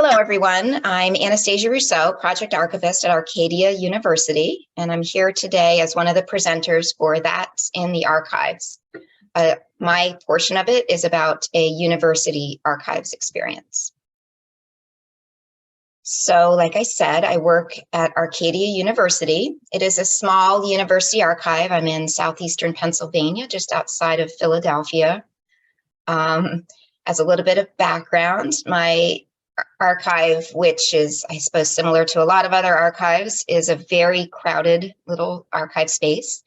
Hello, everyone. I'm Anastasia Rousseau, Project Archivist at Arcadia University, and I'm here today as one of the presenters for That's in the Archives. My portion of it is about a university archives experience. So, like I said, I work at Arcadia University. It is a small university archive. I'm in southeastern Pennsylvania, just outside of Philadelphia. As a little bit of background, my archive, which is, I suppose, similar to a lot of other archives, is a very crowded little archive space.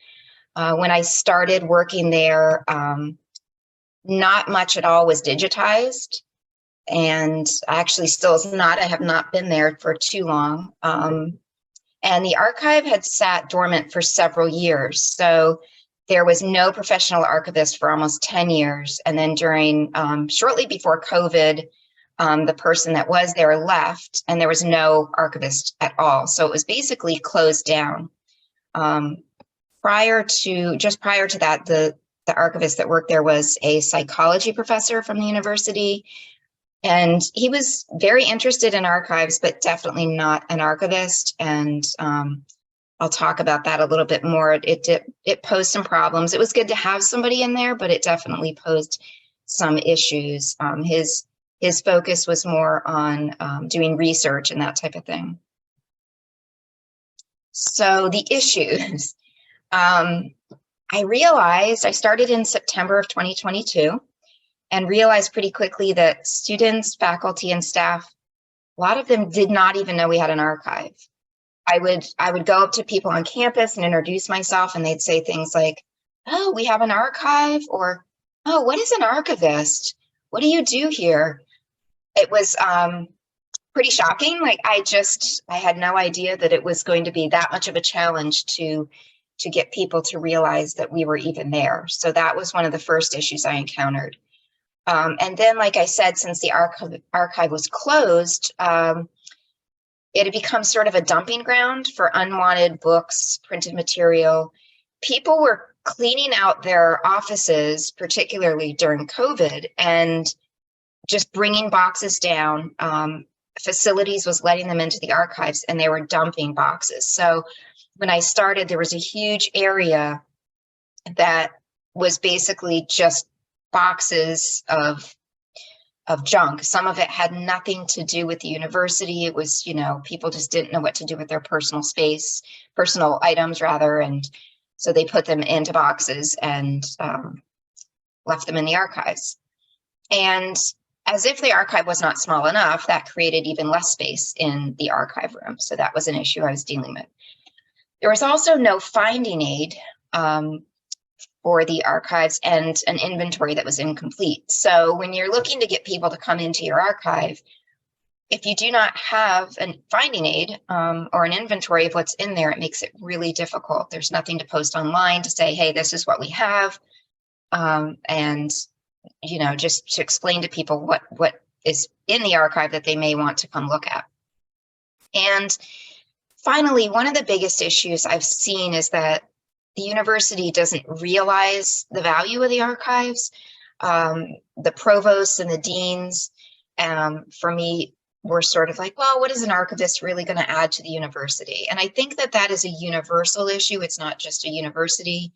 When I started working there, not much at all was digitized, and actually still is not. I have not been there for too long. And the archive had sat dormant for several years. So there was no professional archivist for almost 10 years. And then during, shortly before COVID, the person that was there left, and there was no archivist at all. So it was basically closed down. Prior to that, the archivist that worked there was a psychology professor from the university. And he was very interested in archives, but definitely not an archivist. And I'll talk about that a little bit more. It posed some problems. It was good to have somebody in there, but it definitely posed some issues. His focus was more on doing research and that type of thing. So the issues, I started in September of 2022 and realized pretty quickly that students, faculty, and staff, a lot of them did not even know we had an archive. I would go up to people on campus and introduce myself, and they'd say things like, "Oh, we have an archive," or, "Oh, what is an archivist? What do you do here?" It was pretty shocking. Like I had no idea that it was going to be that much of a challenge to get people to realize that we were even there. So that was one of the first issues I encountered. And then, like I said, since the archive was closed, it had become sort of a dumping ground for unwanted books, printed material. People were cleaning out their offices, particularly during COVID, and just bringing boxes down. Facilities was letting them into the archives, and they were dumping boxes. So when I started, there was a huge area that was basically just boxes of junk. Some of it had nothing to do with the university. It was, people just didn't know what to do with their personal items rather. And so they put them into boxes and left them in the archives. And as if the archive was not small enough, that created even less space in the archive room. So that was an issue I was dealing with. There was also no finding aid for the archives and an inventory that was incomplete. So when you're looking to get people to come into your archive, if you do not have a finding aid or an inventory of what's in there, it makes it really difficult. There's nothing to post online to say, hey, this is what we have. And just to explain to people what is in the archive that they may want to come look at. And finally, one of the biggest issues I've seen is that the university doesn't realize the value of the archives. The provosts and the deans, for me, were sort of like, well, what is an archivist really going to add to the university? And I think that is a universal issue. It's not just a university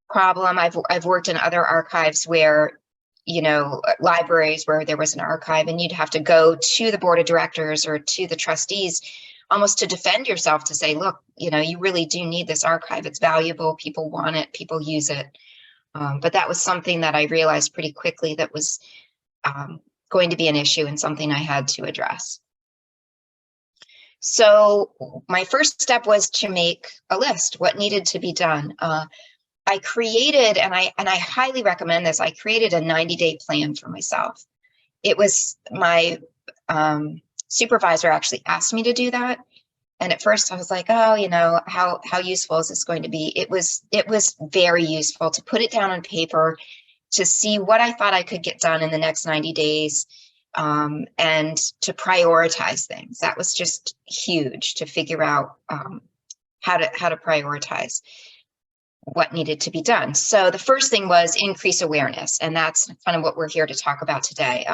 problem. I've worked in other archives where, libraries where there was an archive and you'd have to go to the board of directors or to the trustees almost to defend yourself to say, look, you really do need this archive. It's valuable. People want it. People use it. But that was something that I realized pretty quickly that was going to be an issue and something I had to address. So my first step was to make a list, what needed to be done. I created, and I highly recommend this, I created a 90-day plan for myself. It was my supervisor actually asked me to do that. And at first I was like, oh, how useful is this going to be? It was very useful to put it down on paper, to see what I thought I could get done in the next 90 days, and to prioritize things. That was just huge, to figure out how to prioritize what needed to be done. So the first thing was increase awareness, and that's kind of what we're here to talk about today.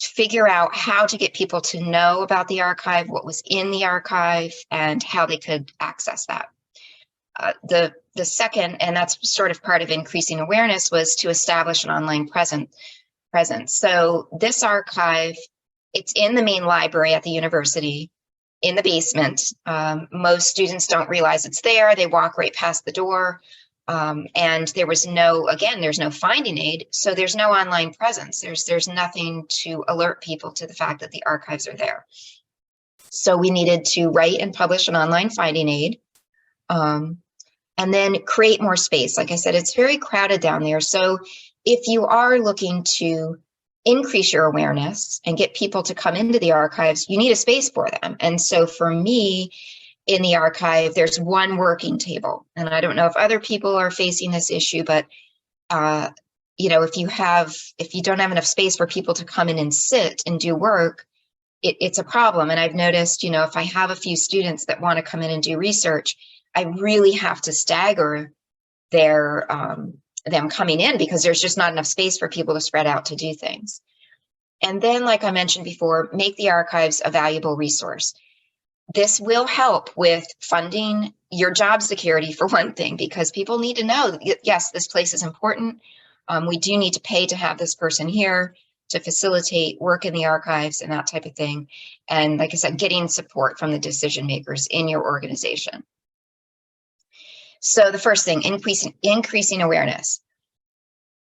figure out how to get people to know about the archive, what was in the archive, and how they could access that. The second, and that's sort of part of increasing awareness, was to establish an online presence. So this archive, it's in the main library at the university in the basement. Most students don't realize it's there. They walk right past the door. And there was there's no finding aid. So there's no online presence. There's nothing to alert people to the fact that the archives are there. So we needed to write and publish an online finding aid. And then create more space. Like I said, it's very crowded down there. So if you are looking to increase your awareness and get people to come into the archives, you need a space for them. And so for me, in the archive, there's one working table. And I don't know if other people are facing this issue, but you know, if you don't have enough space for people to come in and sit and do work, it's a problem. And I've noticed, you know, if I have a few students that want to come in and do research, I really have to stagger them coming in because there's just not enough space for people to spread out to do things. And then, like I mentioned before, make the archives a valuable resource. This will help with funding your job security, for one thing, because people need to know that, yes, this place is important. We do need to pay to have this person here to facilitate work in the archives and that type of thing. And like I said, getting support from the decision makers in your organization. So the first thing, increasing awareness.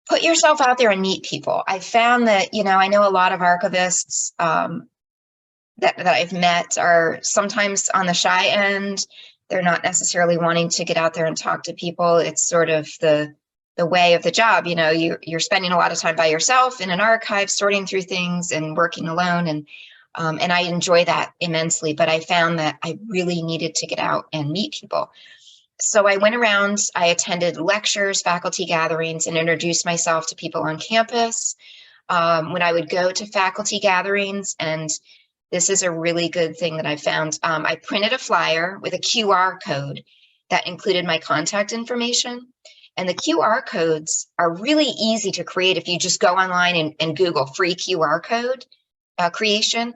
Put yourself out there and meet people. I found that, you know, I know a lot of archivists that I've met are sometimes on the shy end. They're not necessarily wanting to get out there and talk to people. It's sort of the way of the job. You know, you're spending a lot of time by yourself in an archive, sorting through things and working alone. And I enjoy that immensely. But I found that I really needed to get out and meet people. So I went around, I attended lectures, faculty gatherings, and introduced myself to people on campus. When I would go to faculty gatherings, and this is a really good thing that I found, I printed a flyer with a QR code that included my contact information. And the QR codes are really easy to create. If you just go online and Google free QR code creation,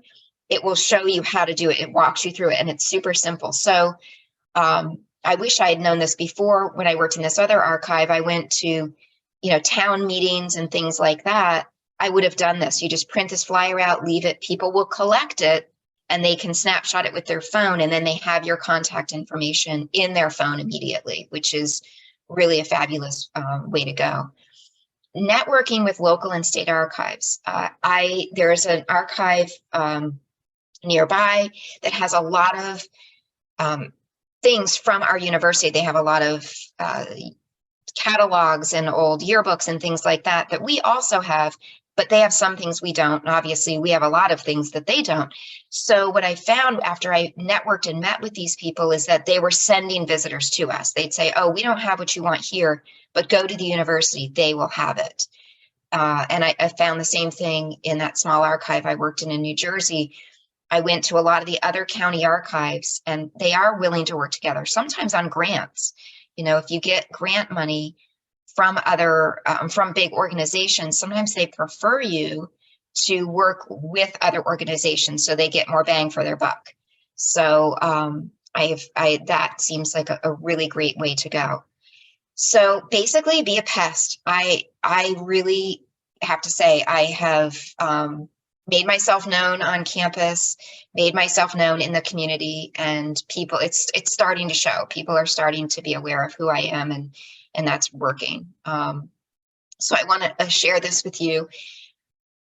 it will show you how to do it. It walks you through it, and it's super simple. So I wish I had known this before. When I worked in this other archive, I went to, you know, town meetings and things like that. I would have done this. You just print this flyer out, leave it. People will collect it and they can snapshot it with their phone, and then they have your contact information in their phone immediately, which is really a fabulous way to go. Networking with local and state archives. There is an archive nearby that has a lot of things from our university. They have a lot of catalogs and old yearbooks and things like that that we also have, but they have some things we don't. And obviously, we have a lot of things that they don't. So what I found after I networked and met with these people is that they were sending visitors to us. They'd say, oh, we don't have what you want here, but go to the university, they will have it. And I found the same thing in that small archive I worked in New Jersey. I went to a lot of the other county archives, and they are willing to work together, sometimes on grants. You know, if you get grant money from from big organizations, sometimes they prefer you to work with other organizations so they get more bang for their buck. So that seems like a really great way to go. So basically, be a pest. I really have to say I have made myself known on campus, made myself known in the community, and people, it's starting to show. People are starting to be aware of who I am, and that's working. So I want to share this with you.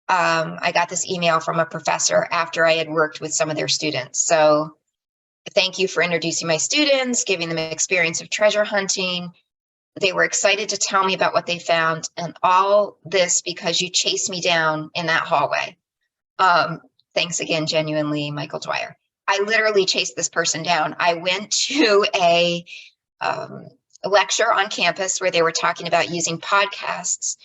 I got this email from a professor after I had worked with some of their students. So thank you for introducing my students, giving them an experience of treasure hunting. They were excited to tell me about what they found, and all this because you chased me down in that hallway. Thanks again, genuinely, Michael Dwyer. I literally chased this person down. I went to a lecture on campus where they were talking about using podcasts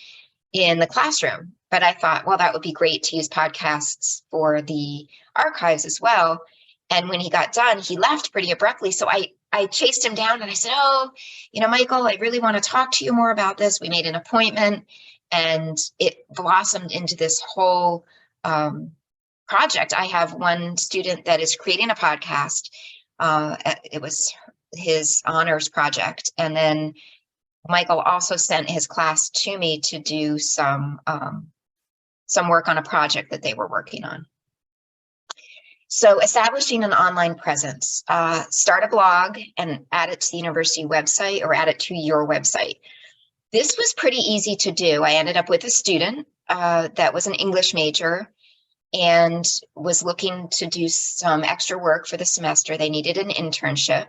in the classroom. But I thought, well, that would be great to use podcasts for the archives as well. And when he got done, he left pretty abruptly. So I chased him down and I said, oh, you know, Michael, I really want to talk to you more about this. We made an appointment, and it blossomed into this whole project. I have one student that is creating a podcast. It was his honors project. And then Michael also sent his class to me to do some work on a project that they were working on. So establishing an online presence, start a blog and add it to the university website or add it to your website. This was pretty easy to do. I ended up with a student that was an English major and was looking to do some extra work for the semester. They needed an internship.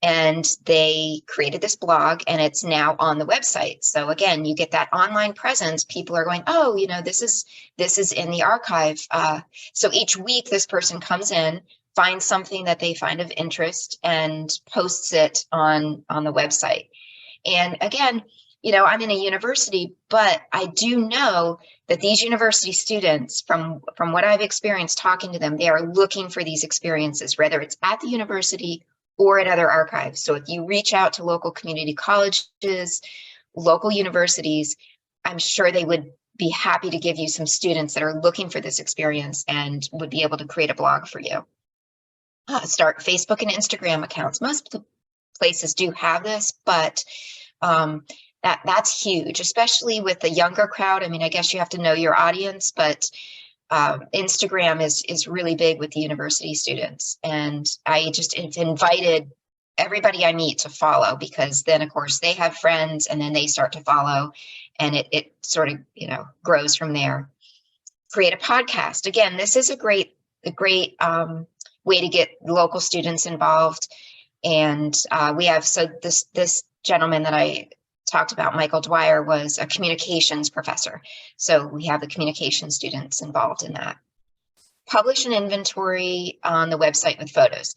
And they created this blog, and it's now on the website. So again, you get that online presence. People are going, oh, you know, this is in the archive. So each week, this person comes in, finds something that they find of interest, and posts it on the website. And again, you know, I'm in a university, but I do know that these university students, from what I've experienced talking to them, they are looking for these experiences, whether it's at the university or at other archives. So if you reach out to local community colleges, local universities, I'm sure they would be happy to give you some students that are looking for this experience and would be able to create a blog for you. Start Facebook and Instagram accounts. Most places do have this, but that's huge, especially with the younger crowd. I mean, I guess you have to know your audience, but Instagram is really big with the university students. And I just invited everybody I meet to follow, because then of course they have friends and then they start to follow, and it sort of, you know, grows from there. Create a podcast. Again, this is a great way to get local students involved. And we have, so this gentleman that I talked about, Michael Dwyer, was a communications professor. So we have the communication students involved in that. Publish an inventory on the website with photos.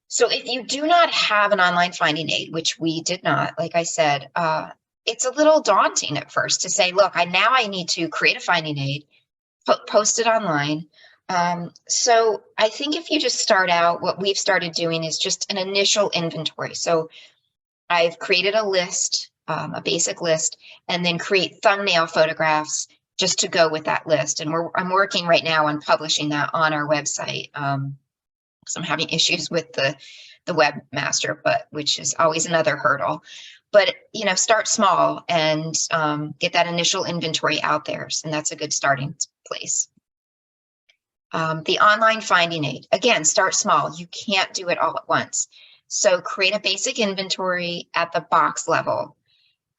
So if you do not have an online finding aid, which we did not, like I said, it's a little daunting at first to say, look, now I need to create a finding aid, post it online. So I think if you just start out, what we've started doing is just an initial inventory. So I've created a list, a basic list, and then create thumbnail photographs just to go with that list. And I'm working right now on publishing that on our website. So I'm having issues with the webmaster, which is always another hurdle. But, you know, start small and get that initial inventory out there. And that's a good starting place. The online finding aid, again, start small. You can't do it all at once. So create a basic inventory at the box level.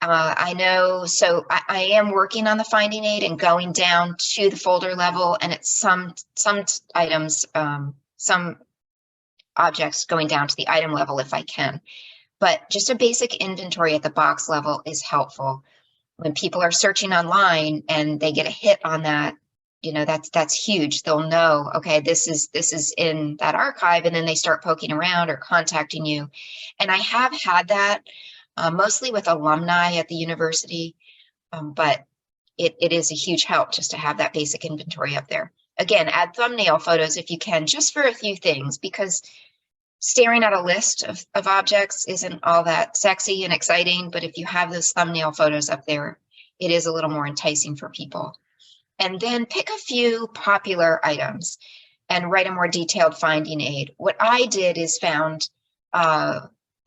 I know, so I am working on the finding aid and going down to the folder level, and it's some items, some objects going down to the item level if I can. But just a basic inventory at the box level is helpful. When people are searching online and they get a hit on that, you know, that's huge. They'll know, okay, this is in that archive, and then they start poking around or contacting you. And I have had that mostly with alumni at the university, but it is a huge help just to have that basic inventory up there. Again, add thumbnail photos if you can, just for a few things, because staring at a list of objects isn't all that sexy and exciting, but if you have those thumbnail photos up there, it is a little more enticing for people. And then pick a few popular items and write a more detailed finding aid. What I did is found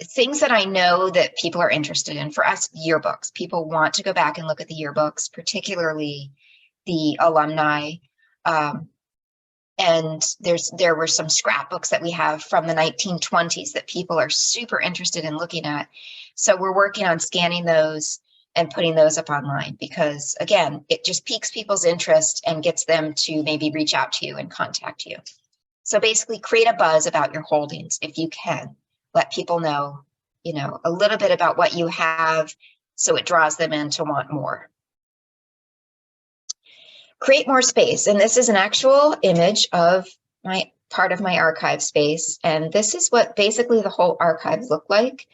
things that I know that people are interested in. For us, yearbooks. People want to go back and look at the yearbooks, particularly the alumni. And there were some scrapbooks that we have from the 1920s that people are super interested in looking at. So we're working on scanning those and putting those up online, because again, it just piques people's interest and gets them to maybe reach out to you and contact you. So basically create a buzz about your holdings if you can. Let people know, you know, a little bit about what you have, so it draws them in to want more. Create more space. And this is an actual image of my part of my archive space. And this is what basically the whole archive looked like.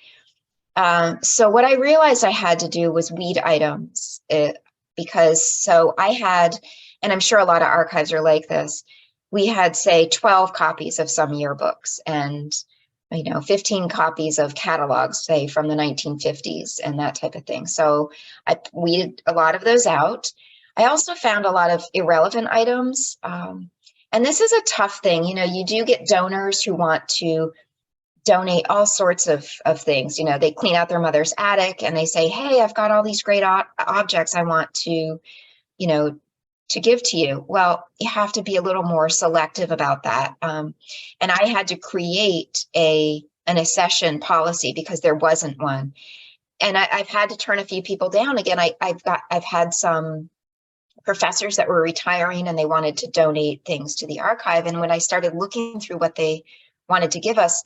So what I realized I had to do was weed items, because so I had, and I'm sure a lot of archives are like this, we had, say, 12 copies of some yearbooks and, you know, 15 copies of catalogs, say, from the 1950s and that type of thing. So I weeded a lot of those out. I also found a lot of irrelevant items. And this is a tough thing. You know, you do get donors who want to donate all sorts of things. You know, they clean out their mother's attic and they say, hey, I've got all these great objects I want to, you know, to give to you. Well, you have to be a little more selective about that. And I had to create an accession policy because there wasn't one. And I've had to turn a few people down. Again, I've had some professors that were retiring and they wanted to donate things to the archive. And when I started looking through what they wanted to give us,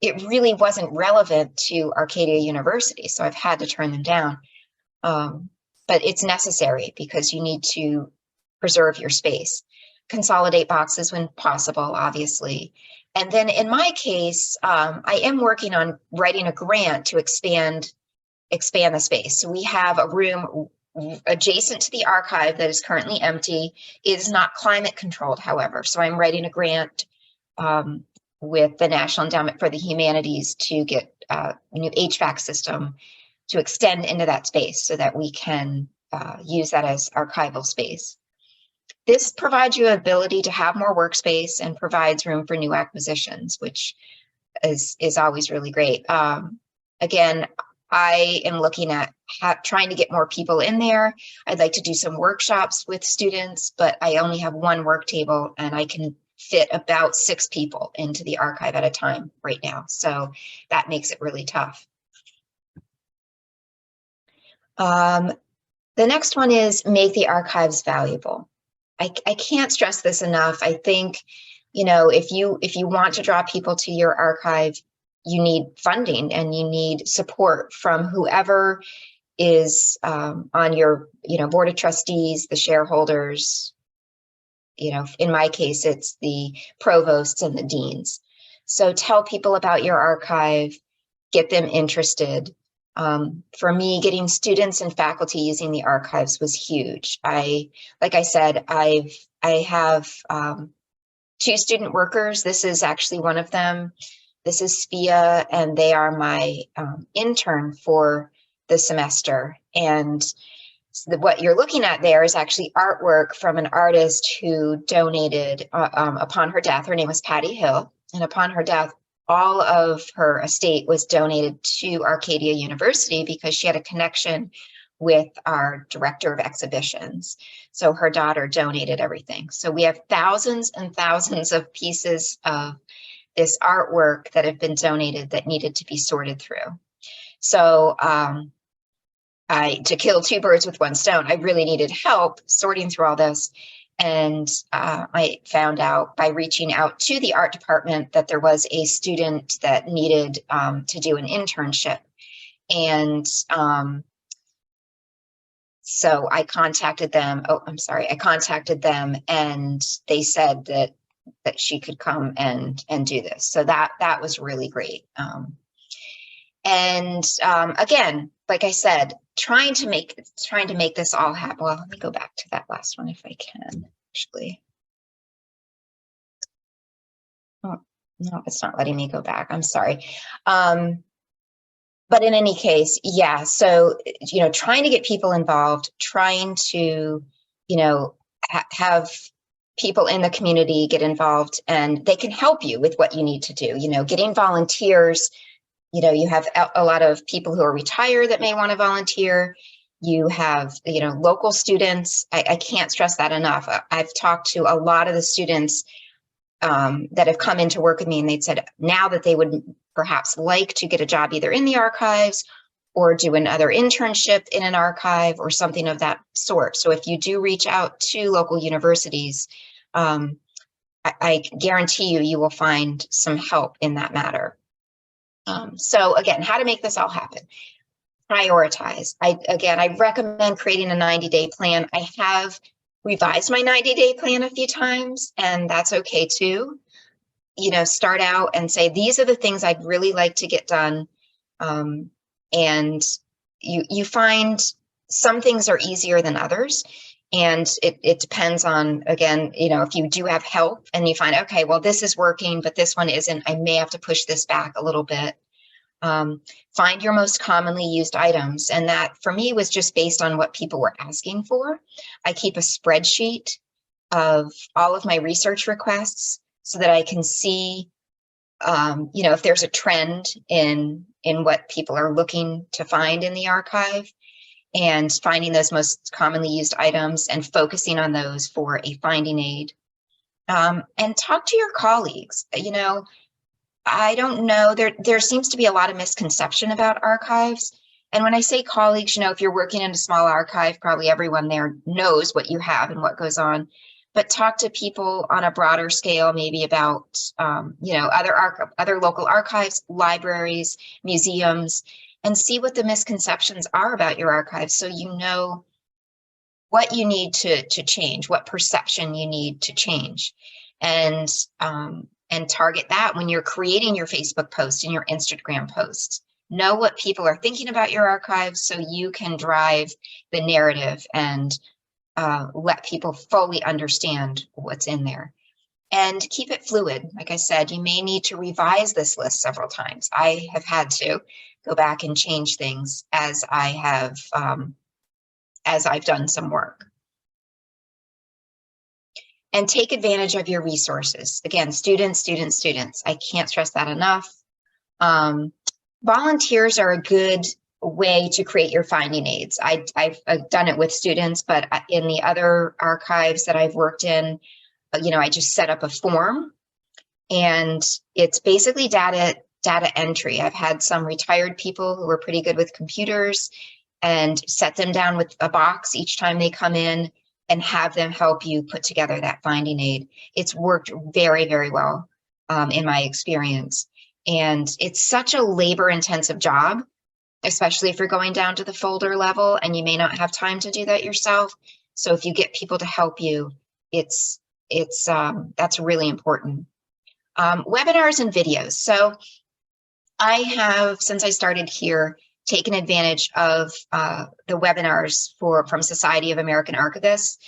it really wasn't relevant to Arcadia University. So I've had to turn them down. But it's necessary because you need to preserve your space, consolidate boxes when possible, obviously. And then in my case, I am working on writing a grant to expand the space. So we have a room adjacent to the archive that is currently empty. It is not climate controlled, however. So I'm writing a grant with the National Endowment for the Humanities to get a new HVAC system to extend into that space so that we can use that as archival space. This provides you ability to have more workspace and provides room for new acquisitions, which is always really great. Again, I am looking at trying to get more people in there. I'd like to do some workshops with students, but I only have one work table and I can fit about 6 people into the archive at a time right now. So that makes it really tough. The next one is make the archives valuable. I can't stress this enough. I think, you know, if you want to draw people to your archive, you need funding and you need support from whoever is on your, you know, board of trustees, the shareholders. You know, in my case, it's the provosts and the deans. So tell people about your archive, get them interested. For me, getting students and faculty using the archives was huge. Like I said, I have 2 student workers. This is actually one of them. This is Spia, and they are my intern for the semester. And what you're looking at there is actually artwork from an artist who donated upon her death. Her name was Patty Hill, and upon her death, all of her estate was donated to Arcadia University because she had a connection with our director of exhibitions. So her daughter donated everything. So we have thousands and thousands of pieces of this artwork that have been donated that needed to be sorted through. So to kill 2 birds with 1 stone, I really needed help sorting through all this. And I found out by reaching out to the art department that there was a student that needed to do an internship. And so I contacted them. Oh, I'm sorry. I contacted them and they said that she could come and do this. So that was really great. And again, like I said, trying to make this all happen. Well, let me go back to that last one if I can, actually. Oh, no, it's not letting me go back. I'm sorry. But in any case, yeah. So, you know, trying to get people involved, trying to, you know, have people in the community get involved, and they can help you with what you need to do. You know, getting volunteers. You know, you have a lot of people who are retired that may want to volunteer. You have, you know, local students. I can't stress that enough. I've talked to a lot of the students that have come in to work with me, and they'd said now that they would perhaps like to get a job either in the archives or do another internship in an archive or something of that sort. So if you do reach out to local universities, I guarantee you will find some help in that matter. So again, how to make this all happen. Prioritize. I recommend creating a 90-day plan. I have revised my 90-day plan a few times, and that's okay too. You know, start out and say, these are the things I'd really like to get done. And you find some things are easier than others. And it depends on, again, you know, if you do have help and you find, okay, well, this is working, but this one isn't, I may have to push this back a little bit. Find your most commonly used items. And that for me was just based on what people were asking for. I keep a spreadsheet of all of my research requests so that I can see, if there's a trend in what people are looking to find in the archive, and finding those most commonly used items and focusing on those for a finding aid. And talk to your colleagues. I don't know, there seems to be a lot of misconception about archives. And when I say colleagues, if you're working in a small archive, probably everyone there knows what you have and what goes on. But talk to people on a broader scale, maybe about, other local archives, libraries, museums, and see what the misconceptions are about your archives, so you know what you need to change, what perception you need to change, and target that when you're creating your Facebook posts and your Instagram posts. Know what people are thinking about your archives so you can drive the narrative and let people fully understand what's in there. And keep it fluid. Like I said, you may need to revise this list several times. I have had to go back and change things as I've done some work. And take advantage of your resources. Again, students. I can't stress that enough. Volunteers are a good way to create your finding aids. I've done it with students, but in the other archives that I've worked in, I just set up a form, and it's basically data entry. I've had some retired people who were pretty good with computers, and set them down with a box each time they come in and have them help you put together that finding aid. It's worked very, very well in my experience. And it's such a labor-intensive job, especially if you're going down to the folder level and you may not have time to do that yourself. So if you get people to help you, that's really important. Webinars and videos. So I have, since I started here, taken advantage of the webinars from Society of American Archivists.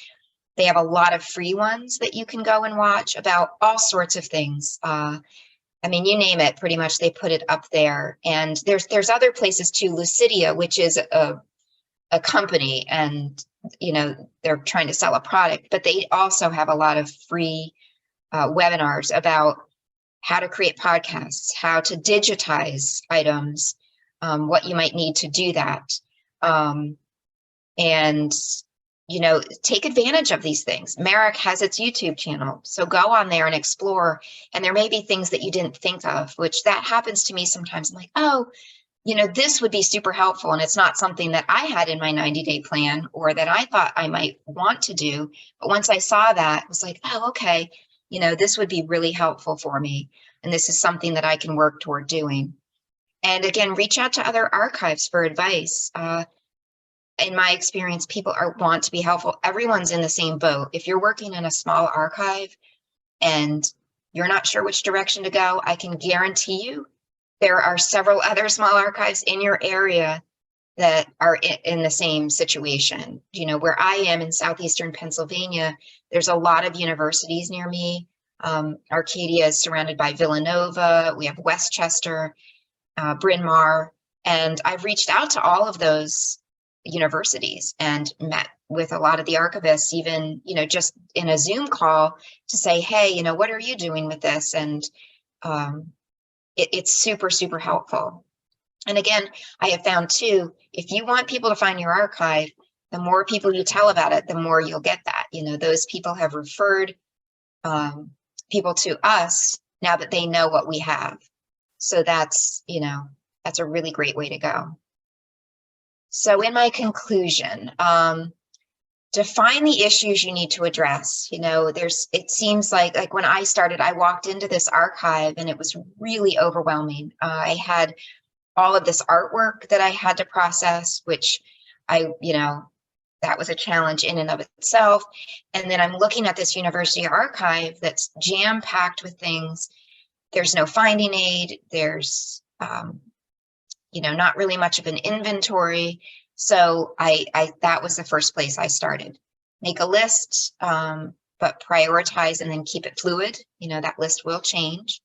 They have a lot of free ones that you can go and watch about all sorts of things. You name it, pretty much they put it up there. And there's other places too. Lucidia, which is a company, and they're trying to sell a product, but they also have a lot of free webinars about how to create podcasts, how to digitize items, what you might need to do that. And take advantage of these things. Merrick has its YouTube channel, so go on there and explore. And there may be things that you didn't think of, which that happens to me sometimes. I'm like, oh, this would be super helpful. And it's not something that I had in my 90-day plan or that I thought I might want to do. But once I saw that, I was like, oh, okay, this would be really helpful for me. And this is something that I can work toward doing. And again, reach out to other archives for advice. In my experience, people want to be helpful. Everyone's in the same boat. If you're working in a small archive and you're not sure which direction to go, I can guarantee you there are several other small archives in your area that are in the same situation. Where I am in southeastern Pennsylvania, there's a lot of universities near me. Arcadia is surrounded by Villanova. We have Westchester, Bryn Mawr, and I've reached out to all of those universities and met with a lot of the archivists, even, just in a Zoom call to say, hey, what are you doing with this? And it's super, super helpful. And again, I have found too, if you want people to find your archive, the more people you tell about it, the more you'll get that. Those people have referred people to us now that they know what we have. So that's a really great way to go. So in my conclusion, define the issues you need to address. It seems like when I started, I walked into this archive and it was really overwhelming. I had all of this artwork that I had to process, which that was a challenge in and of itself. And then I'm looking at this university archive that's jam-packed with things. There's no finding aid. There's, not really much of an inventory. So that was the first place I started. Make a list, but prioritize and then keep it fluid. That list will change.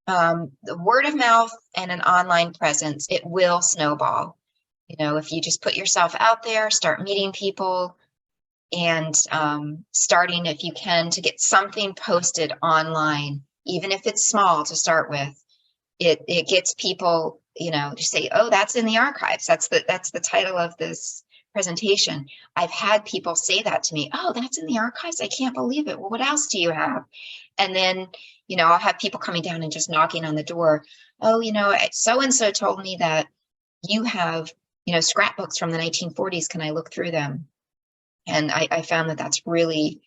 The word of mouth and an online presence, it will snowball. You know, if you just put yourself out there, start meeting people, and starting, if you can, to get something posted online, even if it's small to start with, it gets people, you know, to say, oh, that's in the archives. That's the title of this presentation. I've had people say that to me. Oh, that's in the archives. I can't believe it. Well, what else do you have? And then, you know, I'll have people coming down and just knocking on the door. Oh, you know, so-and-so told me that you have, you know, scrapbooks from the 1940s. Can I look through them? And I found that that's really,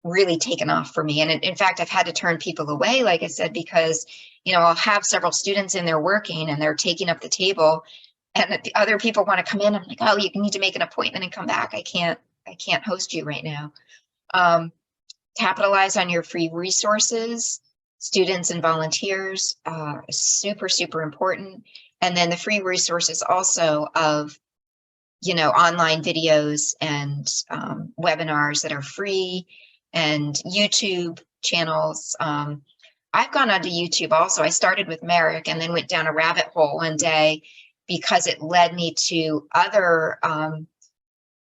really taken off for me. And in fact, I've had to turn people away, like I said, because, you know, I'll have several students in there working and they're taking up the table, and the other people want to come in. I'm like, oh, you need to make an appointment and come back. I can't host you right now. Capitalize on your free resources, students and volunteers, super, super important. And then the free resources also of, you know, online videos and webinars that are free, and YouTube channels. I've gone onto YouTube also. I started with Merrick and then went down a rabbit hole one day because it led me to other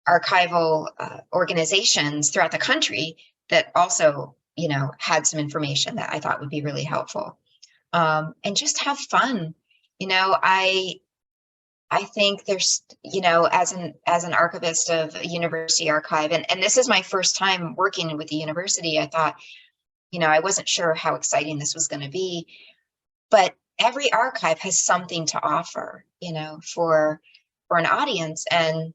archival organizations throughout the country that also, you know, had some information that I thought would be really helpful. And just have fun. You know, I think there's, you know, as an archivist of a university archive, and this is my first time working with the university, I thought, you know, I wasn't sure how exciting this was going to be, but every archive has something to offer, you know, for an audience. And,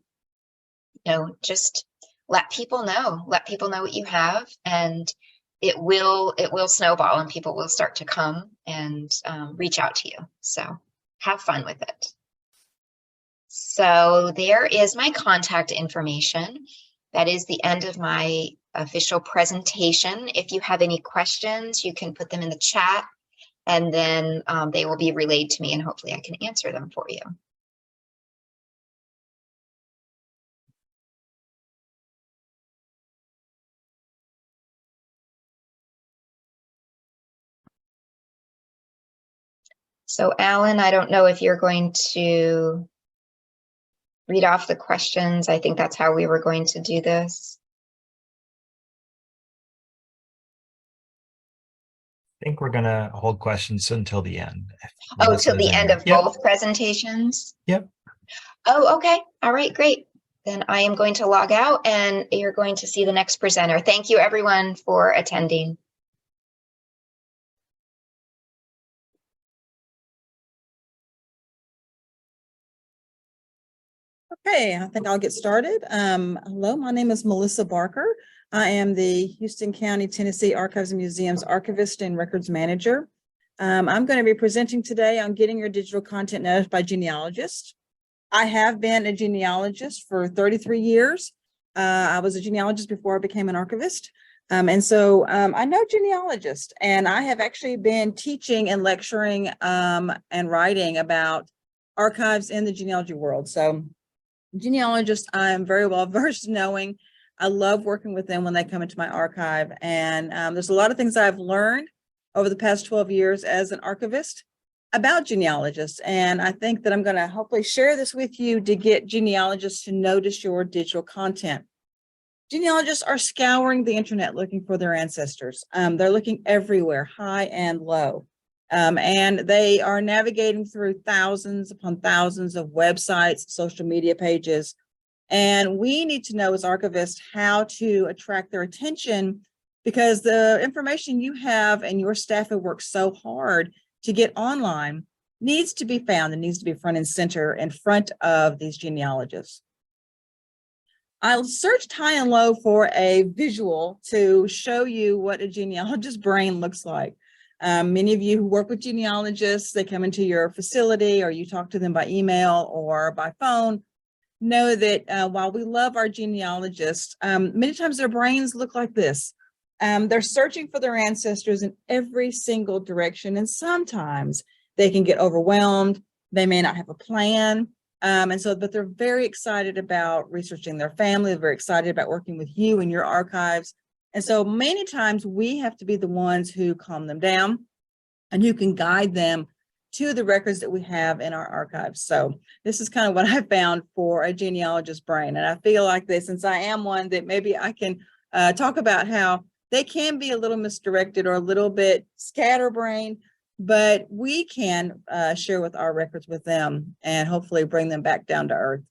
you know, just let people know what you have, and it will snowball, and people will start to come and reach out to you. So have fun with it. So there is my contact information. That is the end of my official presentation. If you have any questions, you can put them in the chat, and then they will be relayed to me, and hopefully I can answer them for you. So Alan, I don't know if you're going to read off the questions. I think that's how we were going to do this. I think we're going to hold questions until the end. Oh, till the end of both presentations? Yep. Oh, okay. All right, great. Then I am going to log out, and you're going to see the next presenter. Thank you, everyone, for attending. Okay, I think I'll get started. Hello, my name is Melissa Barker. I am the Houston County, Tennessee Archives and Museums Archivist and Records Manager. I'm going to be presenting today on getting your digital content noticed by genealogists. I have been a genealogist for 33 years. I was a genealogist before I became an archivist. And so I know genealogists, and I have actually been teaching and lecturing and writing about archives in the genealogy world. So genealogists, I'm very well versed knowing. I love working with them when they come into my archive. And there's a lot of things I've learned over the past 12 years as an archivist about genealogists. And I think that I'm going to hopefully share this with you to get genealogists to notice your digital content. Genealogists are scouring the internet looking for their ancestors. They're looking everywhere, high and low. And they are navigating through thousands upon thousands of websites, social media pages. And we need to know as archivists how to attract their attention, because the information you have and your staff have worked so hard to get online needs to be found and needs to be front and center in front of these genealogists. I'll search high and low for a visual to show you what a genealogist's brain looks like. Many of you who work with genealogists, they come into your facility or you talk to them by email or by phone, know that while we love our genealogists, many times their brains look like this. They're searching for their ancestors in every single direction, and sometimes they can get overwhelmed. They may not have a plan. But they're very excited about researching their family. They're very excited about working with you and your archives. And so many times we have to be the ones who calm them down. and who can guide them to the records that we have in our archives. So this is kind of what I found for a genealogist brain. And I feel like this, since I am one, that maybe I can talk about how they can be a little misdirected or a little bit scatterbrained, but we can share with our records with them and hopefully bring them back down to earth.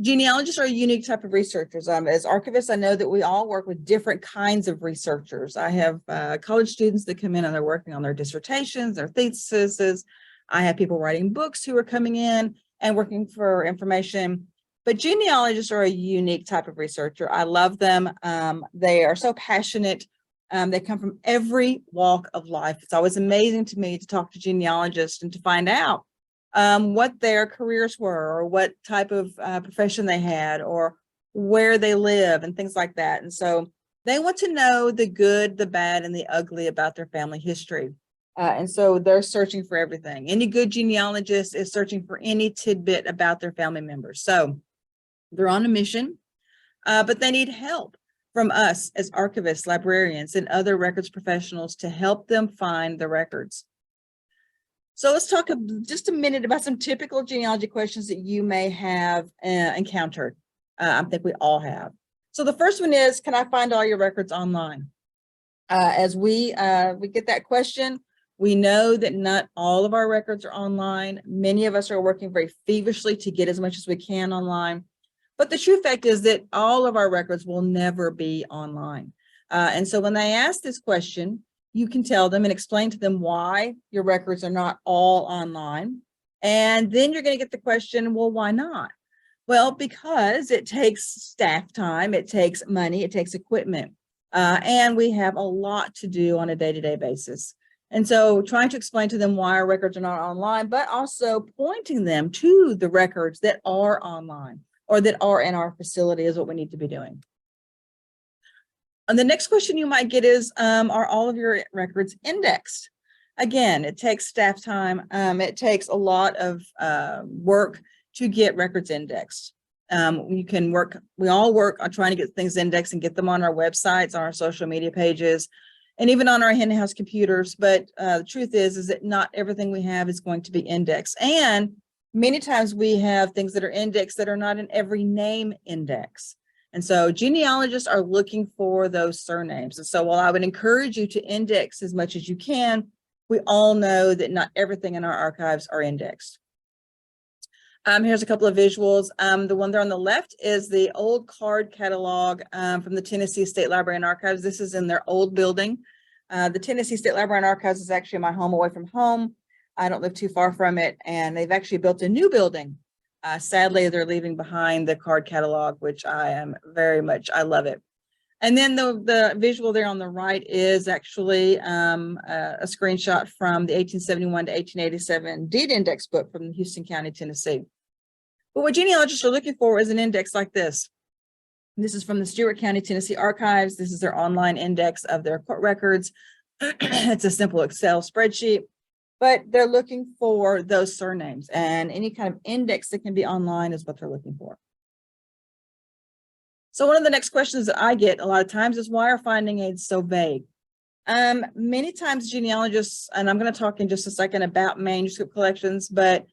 Genealogists are a unique type of researchers. As archivists, I know that we all work with different kinds of researchers. I have college students that come in and they're working on their dissertations, their theses. I have people writing books who are coming in and working for information. But genealogists are a unique type of researcher. I love them. They are so passionate. They come from every walk of life. It's always amazing to me to talk to genealogists and to find out what their careers were, or what type of profession they had, or where they live and things like that. And so they want to know the good, the bad, and the ugly about their family history. And so they're searching for everything. Any good genealogist is searching for any tidbit about their family members. So they're on a mission, but they need help from us as archivists, librarians, and other records professionals to help them find the records. So let's talk just a minute about some typical genealogy questions that you may have encountered. I think we all have. So the first one is, can I find all your records online? As we get that question, we know that not all of our records are online. Many of us are working very feverishly to get as much as we can online. But the true fact is that all of our records will never be online. And so when they ask this question, you can tell them and explain to them why your records are not all online. And then you're going to get the question, well, why not? Well, because it takes staff time, it takes money, it takes equipment, and we have a lot to do on a day-to-day basis. And so trying to explain to them why our records are not online, but also pointing them to the records that are online or that are in our facility is what we need to be doing. And the next question you might get is, are all of your records indexed? Again, it takes staff time. It takes a lot of work to get records indexed. We all work on trying to get things indexed and get them on our websites, on our social media pages, and even on our in-house computers. But the truth is that not everything we have is going to be indexed. And many times we have things that are indexed that are not in every name index. And so genealogists are looking for those surnames. And so while I would encourage you to index as much as you can, we all know that not everything in our archives are indexed. Here's a couple of visuals. The one there on the left is the old card catalog from the Tennessee State Library and Archives. This is in their old building. The Tennessee State Library and Archives is actually my home away from home. I don't live too far from it, and they've actually built a new building. Sadly, they're leaving behind the card catalog, which I love it. And then the visual there on the right is actually a screenshot from the 1871 to 1887 deed index book from Houston County, Tennessee. But what genealogists are looking for is an index like this. This is from the Stewart County, Tennessee Archives. This is their online index of their court records. It's a simple Excel spreadsheet. But they're looking for those surnames, and any kind of index that can be online is what they're looking for. So one of the next questions that I get a lot of times is, why are finding aids so vague? Many times genealogists, and I'm going to talk in just a second about manuscript collections, but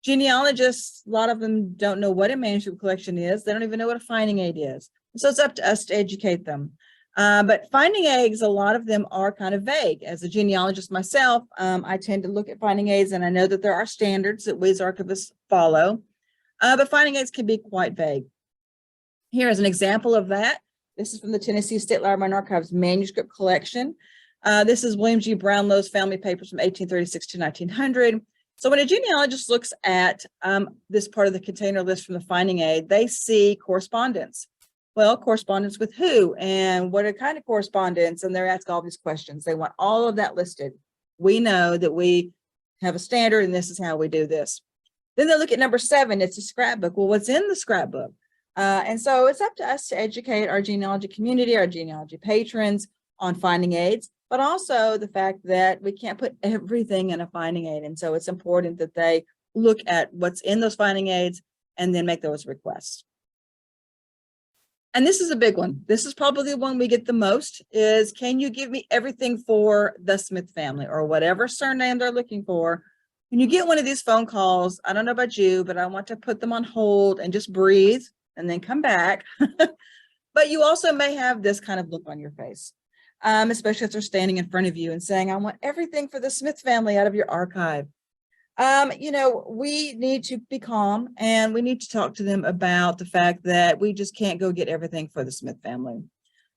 genealogists, a lot of them don't know what a manuscript collection is. They don't even know what a finding aid is. So it's up to us to educate them. But finding aids, a lot of them are kind of vague. As a genealogist myself, I tend to look at finding aids, and I know that there are standards that we as archivists follow, but finding aids can be quite vague. Here is an example of that. This is from the Tennessee State Library and Archives manuscript collection. This is William G. Brownlow's family papers from 1836 to 1900. So when a genealogist looks at this part of the container list from the finding aid, they see correspondence. Well, correspondence with who and what kind of correspondence? And they're asking all these questions. They want all of that listed. We know that we have a standard and this is how we do this. Then they look at number 7, it's a scrapbook. Well, what's in the scrapbook? And so it's up to us to educate our genealogy community, our genealogy patrons on finding aids, but also the fact that we can't put everything in a finding aid. And so it's important that they look at what's in those finding aids and then make those requests. And this is a big one. This is probably the one we get the most is, can you give me everything for the Smith family or whatever surname they're looking for? When you get one of these phone calls, I don't know about you, but I want to put them on hold and just breathe and then come back. But you also may have this kind of look on your face, especially if they're standing in front of you and saying, I want everything for the Smith family out of your archive. You know, we need to be calm and we need to talk to them about the fact that we just can't go get everything for the Smith family.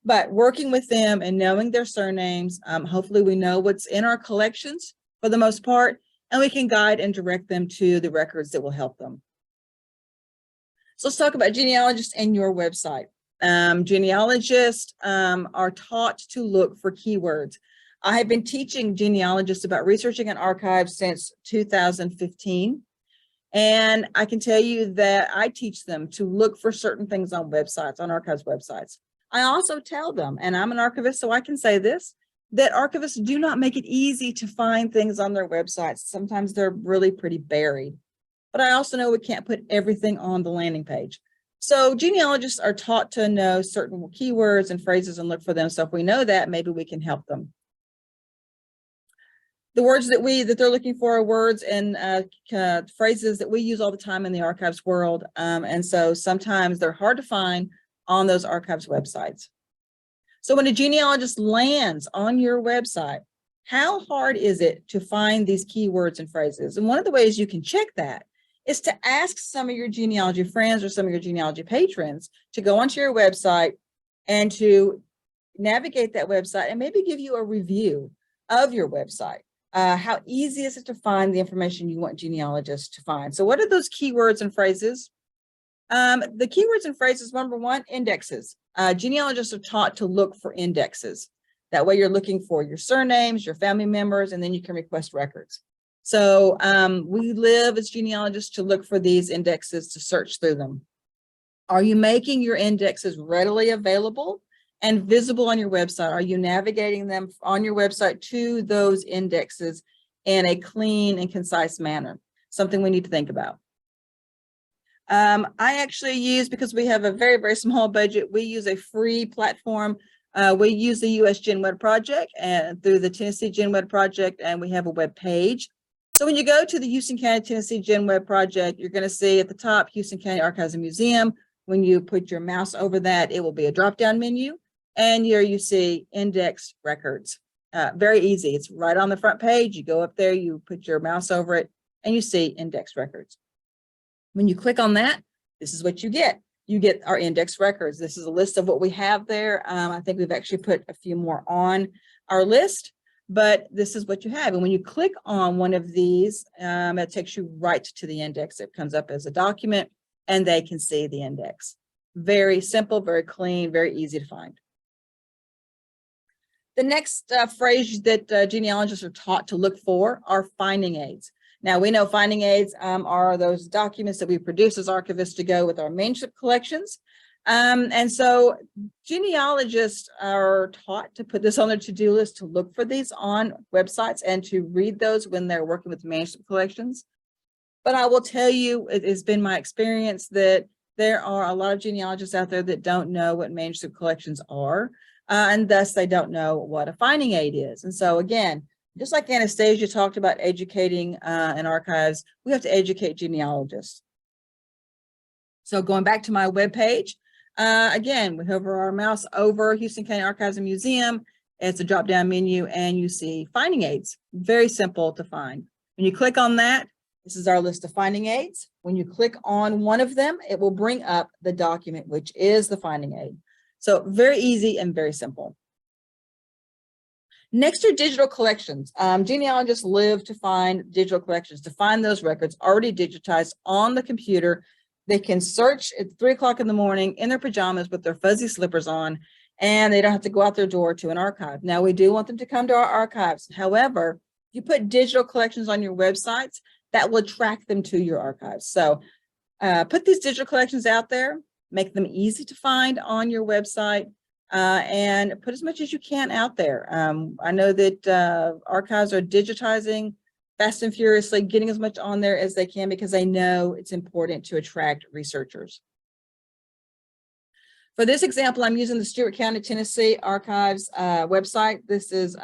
But working with them and knowing their surnames, hopefully we know what's in our collections for the most part, and we can guide and direct them to the records that will help them. So let's talk about genealogists and your website. Genealogists are taught to look for keywords. I have been teaching genealogists about researching an archive since 2015. And I can tell you that I teach them to look for certain things on websites, on archives websites. I also tell them, and I'm an archivist, so I can say this, that archivists do not make it easy to find things on their websites. Sometimes they're really pretty buried. But I also know we can't put everything on the landing page. So genealogists are taught to know certain keywords and phrases and look for them. So if we know that, maybe we can help them. The words that they're looking for are words and phrases that we use all the time in the archives world. And so sometimes they're hard to find on those archives websites. So when a genealogist lands on your website, how hard is it to find these keywords and phrases? And one of the ways you can check that is to ask some of your genealogy friends or some of your genealogy patrons to go onto your website and to navigate that website and maybe give you a review of your website. How easy is it to find the information you want genealogists to find? So what are those keywords and phrases? The keywords and phrases, number one, indexes. Genealogists are taught to look for indexes. That way you're looking for your surnames, your family members, and then you can request records. So we live as genealogists to look for these indexes, to search through them. Are you making your indexes readily available and visible on your website? Are you navigating them on your website to those indexes in a clean and concise manner? Something we need to think about. I actually use, because we have a very, very small budget, we use a free platform. We use the US Gen Web Project and through the Tennessee Gen Web Project, and we have a web page. So when you go to the Houston County, Tennessee Gen Web Project, you're going to see at the top, Houston County Archives and Museum. When you put your mouse over that, it will be a drop-down menu. And here you see index records. Very easy. It's right on the front page. You go up there, you put your mouse over it, and you see index records. When you click on that, this is what you get. You get our index records. This is a list of what we have there. I think we've actually put a few more on our list, but this is what you have. And when you click on one of these, it takes you right to the index. It comes up as a document and they can see the index. Very simple, very clean, very easy to find. The next phrase that genealogists are taught to look for are finding aids. Now, we know finding aids are those documents that we produce as archivists to go with our manuscript collections. And so genealogists are taught to put this on their to-do list, to look for these on websites and to read those when they're working with manuscript collections. But I will tell you, it has been my experience that there are a lot of genealogists out there that don't know what manuscript collections are, and thus they don't know what a finding aid is. And so again, just like Anastasia talked about educating in archives, we have to educate genealogists. So going back to my webpage, again, we hover our mouse over Houston County Archives and Museum. It's a drop-down menu and you see finding aids. Very simple to find. When you click on that, this is our list of finding aids. When you click on one of them, it will bring up the document, which is the finding aid. So very easy and very simple. Next are digital collections. Genealogists live to find digital collections, to find those records already digitized on the computer. They can search at 3 o'clock in the morning in their pajamas with their fuzzy slippers on, and they don't have to go out their door to an archive. Now, we do want them to come to our archives. However, if you put digital collections on your websites, that will attract them to your archives. So put these digital collections out there, make them easy to find on your website, and put as much as you can out there. I know that archives are digitizing fast and furiously, getting as much on there as they can because they know it's important to attract researchers. For this example, I'm using the Stewart County, Tennessee Archives website. This is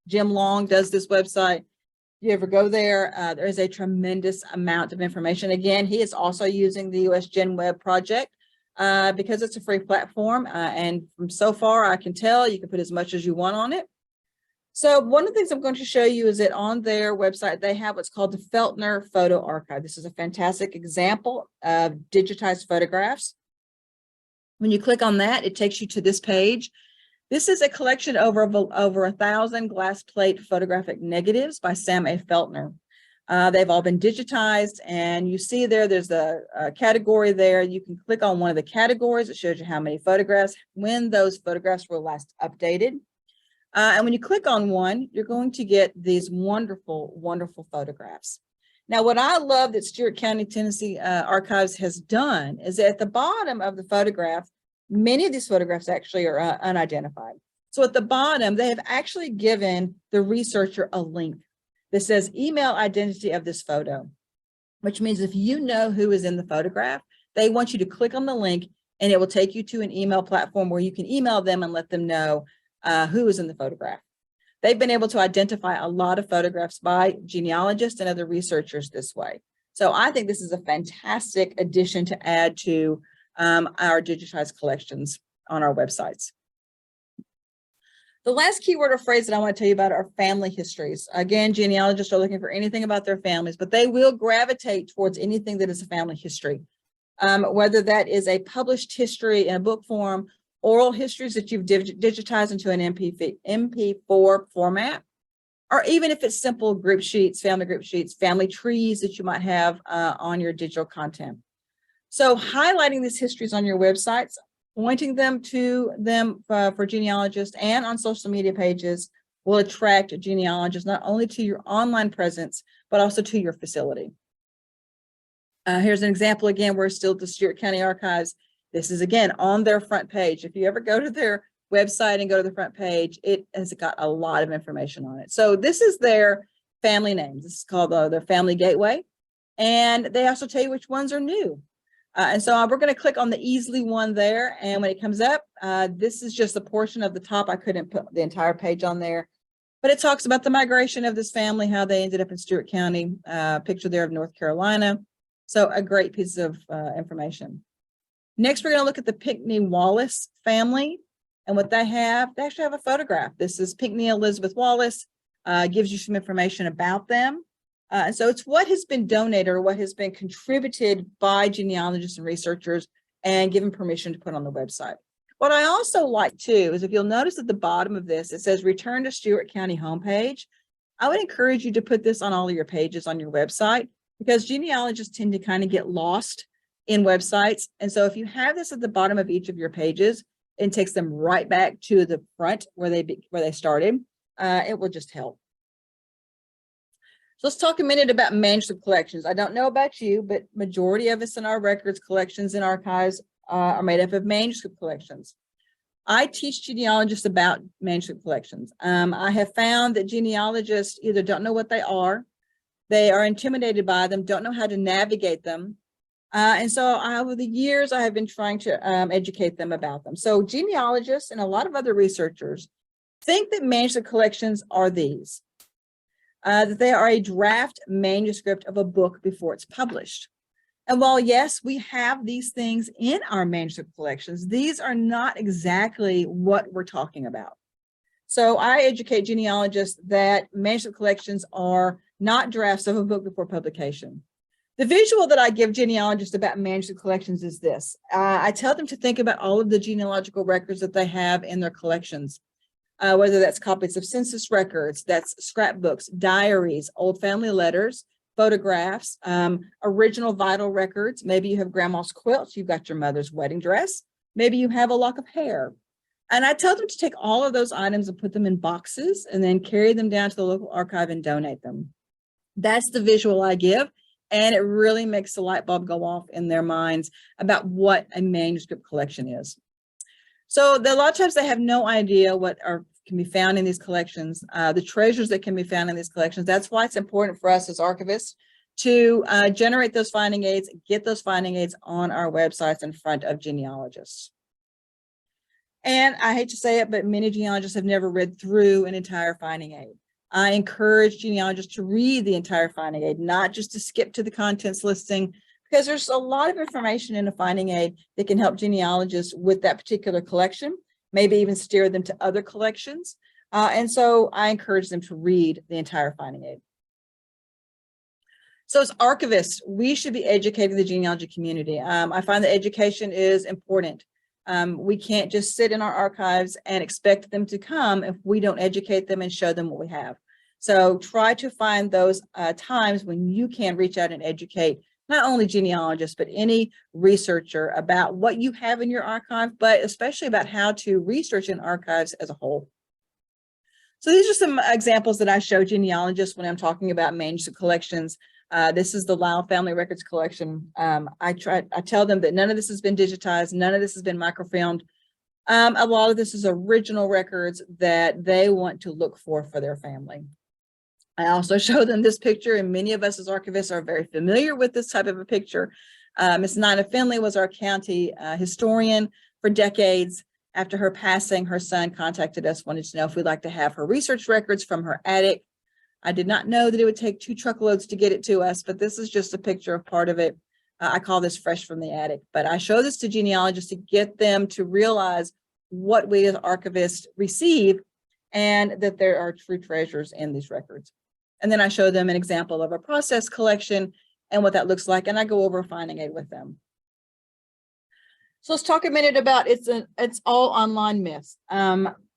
Jim Long does this website. You ever go there, there is a tremendous amount of information. Again, he is also using the US Gen Web project because it's a free platform. And from so far, I can tell you can put as much as you want on it. So one of the things I'm going to show you is that on their website, they have what's called the Feltner Photo Archive. This is a fantastic example of digitized photographs. When you click on that, it takes you to this page. This is a collection over 1,000 glass plate photographic negatives by Sam A. Feltner. They've all been digitized, and you see there's a category there. You can click on one of the categories. It shows you how many photographs, when those photographs were last updated. And when you click on one, you're going to get these wonderful, wonderful photographs. Now, what I love that Stewart County, Tennessee Archives has done is at the bottom of the photograph, many of these photographs actually are unidentified. So at the bottom, they have actually given the researcher a link that says email identity of this photo, which means if you know who is in the photograph, they want you to click on the link and it will take you to an email platform where you can email them and let them know who is in the photograph. They've been able to identify a lot of photographs by genealogists and other researchers this way. So I think this is a fantastic addition to add to our digitized collections on our websites. The last keyword or phrase that I want to tell you about are family histories. Again, genealogists are looking for anything about their families, but they will gravitate towards anything that is a family history, whether that is a published history in a book form, oral histories that you've digitized into an MP4 format, or even if it's simple group sheets, family trees that you might have on your digital content. So highlighting these histories on your websites, pointing them to them for genealogists and on social media pages will attract genealogists not only to your online presence, but also to your facility. Here's an example again, we're still at the Stewart County Archives. This is again on their front page. If you ever go to their website and go to the front page, it has got a lot of information on it. So this is their family names. This is called their family gateway. And they also tell you which ones are new. And so we're going to click on the easily one there. And when it comes up, this is just a portion of the top. I couldn't put the entire page on there, but it talks about the migration of this family, how they ended up in Stewart County, picture there of North Carolina. So a great piece of information. Next, we're going to look at the Pinckney Wallace family and what they actually have a photograph. This is Pinckney Elizabeth Wallace, gives you some information about them. And so it's what has been donated or what has been contributed by genealogists and researchers and given permission to put on the website. What I also like too is if you'll notice at the bottom of this, it says return to Stewart County homepage. I would encourage you to put this on all of your pages on your website because genealogists tend to kind of get lost in websites. And so if you have this at the bottom of each of your pages, it takes them right back to the front where they started. It will just help. So let's talk a minute about manuscript collections. I don't know about you, but majority of us in our records collections and archives are made up of manuscript collections. I teach genealogists about manuscript collections. I have found that genealogists either don't know what they are intimidated by them, don't know how to navigate them. And so over the years, I have been trying to educate them about them. So genealogists and a lot of other researchers think that manuscript collections are these, that they are a draft manuscript of a book before it's published. And while, yes, we have these things in our manuscript collections, these are not exactly what we're talking about. So I educate genealogists that manuscript collections are not drafts of a book before publication. The visual that I give genealogists about manuscript collections is this. I tell them to think about all of the genealogical records that they have in their collections, whether that's copies of census records, that's scrapbooks, diaries, old family letters, photographs, original vital records. Maybe you have grandma's quilt, you've got your mother's wedding dress, maybe you have a lock of hair. And I tell them to take all of those items and put them in boxes and then carry them down to the local archive and donate them. That's the visual I give. And it really makes the light bulb go off in their minds about what a manuscript collection is. So a lot of times they have no idea what can be found in these collections, the treasures that can be found in these collections. That's why it's important for us as archivists to generate those finding aids, get those finding aids on our websites in front of genealogists. And I hate to say it, but many genealogists have never read through an entire finding aid. I encourage genealogists to read the entire finding aid, not just to skip to the contents listing, because there's a lot of information in a finding aid that can help genealogists with that particular collection, maybe even steer them to other collections. And so I encourage them to read the entire finding aid. So as archivists, we should be educating the genealogy community. I find that education is important. We can't just sit in our archives and expect them to come if we don't educate them and show them what we have. So try to find those times when you can reach out and educate not only genealogists, but any researcher about what you have in your archive, but especially about how to research in archives as a whole. So these are some examples that I show genealogists when I'm talking about manuscript collections. This is the Lau Family Records collection. I tell them that none of this has been digitized, none of this has been microfilmed. A lot of this is original records that they want to look for their family. I also show them this picture, and many of us as archivists are very familiar with this type of a picture. Miss Nina Finley was our county historian for decades. After her passing, her son contacted us, wanted to know if we'd like to have her research records from her attic. I did not know that it would take 2 truckloads to get it to us, but this is just a picture of part of it. I call this fresh from the attic, but I show this to genealogists to get them to realize what we as archivists receive and that there are true treasures in these records. And then I show them an example of a processed collection and what that looks like, and I go over a finding aid with them. So let's talk a minute about it's all online myths.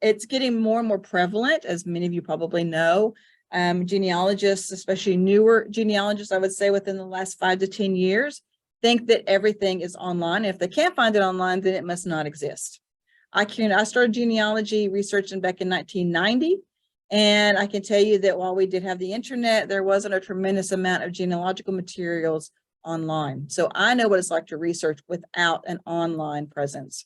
It's getting more and more prevalent, as many of you probably know. Genealogists, especially newer genealogists, I would say within the last 5 to 10 years, think that everything is online. If they can't find it online, then it must not exist. I started genealogy researching back in 1990. And I can tell you that while we did have the internet, there wasn't a tremendous amount of genealogical materials online. So I know what it's like to research without an online presence.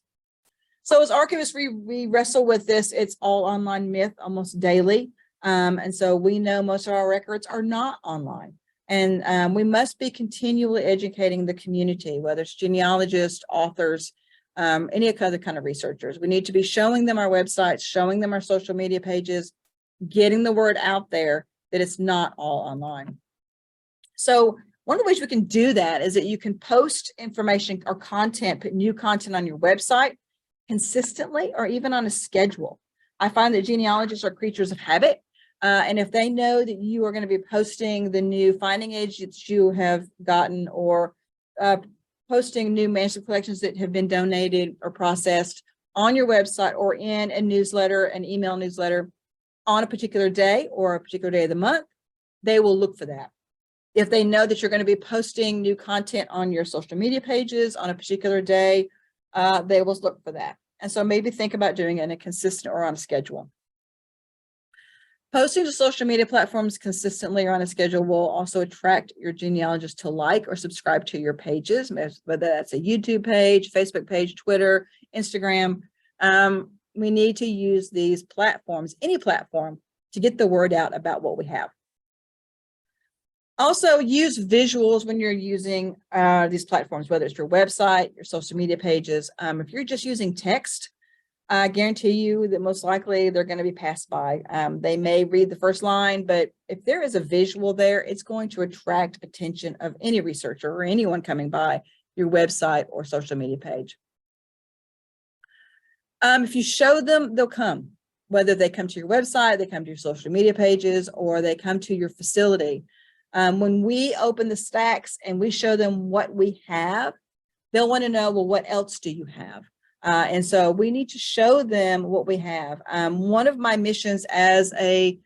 So as archivists, we wrestle with this. It's all online myth almost daily. And so we know most of our records are not online. And we must be continually educating the community, whether it's genealogists, authors, any other kind of researchers. We need to be showing them our websites, showing them our social media pages, getting the word out there that it's not all online. So one of the ways we can do that is that you can post information or content, put new content on your website consistently or even on a schedule. I find that genealogists are creatures of habit. And if they know that you are going to be posting the new finding aids that you have gotten or posting new manuscript collections that have been donated or processed on your website or in a newsletter, an email newsletter on a particular day or a particular day of the month, they will look for that. If they know that you're going to be posting new content on your social media pages on a particular day, they will look for that. And so maybe think about doing it in a consistent or on a schedule. Posting to social media platforms consistently or on a schedule will also attract your genealogist to like or subscribe to your pages, whether that's a YouTube page, Facebook page, Twitter, Instagram. We need to use these platforms, any platform, to get the word out about what we have. Also use visuals when you're using these platforms, whether it's your website, your social media pages. If you're just using text, I guarantee you that most likely they're going to be passed by. They may read the first line, but if there is a visual there, it's going to attract attention of any researcher or anyone coming by your website or social media page. If you show them, they'll come, whether they come to your website, they come to your social media pages, or they come to your facility. When we open the stacks and we show them what we have, they'll want to know, well, what else do you have? And so we need to show them what we have. One of my missions as a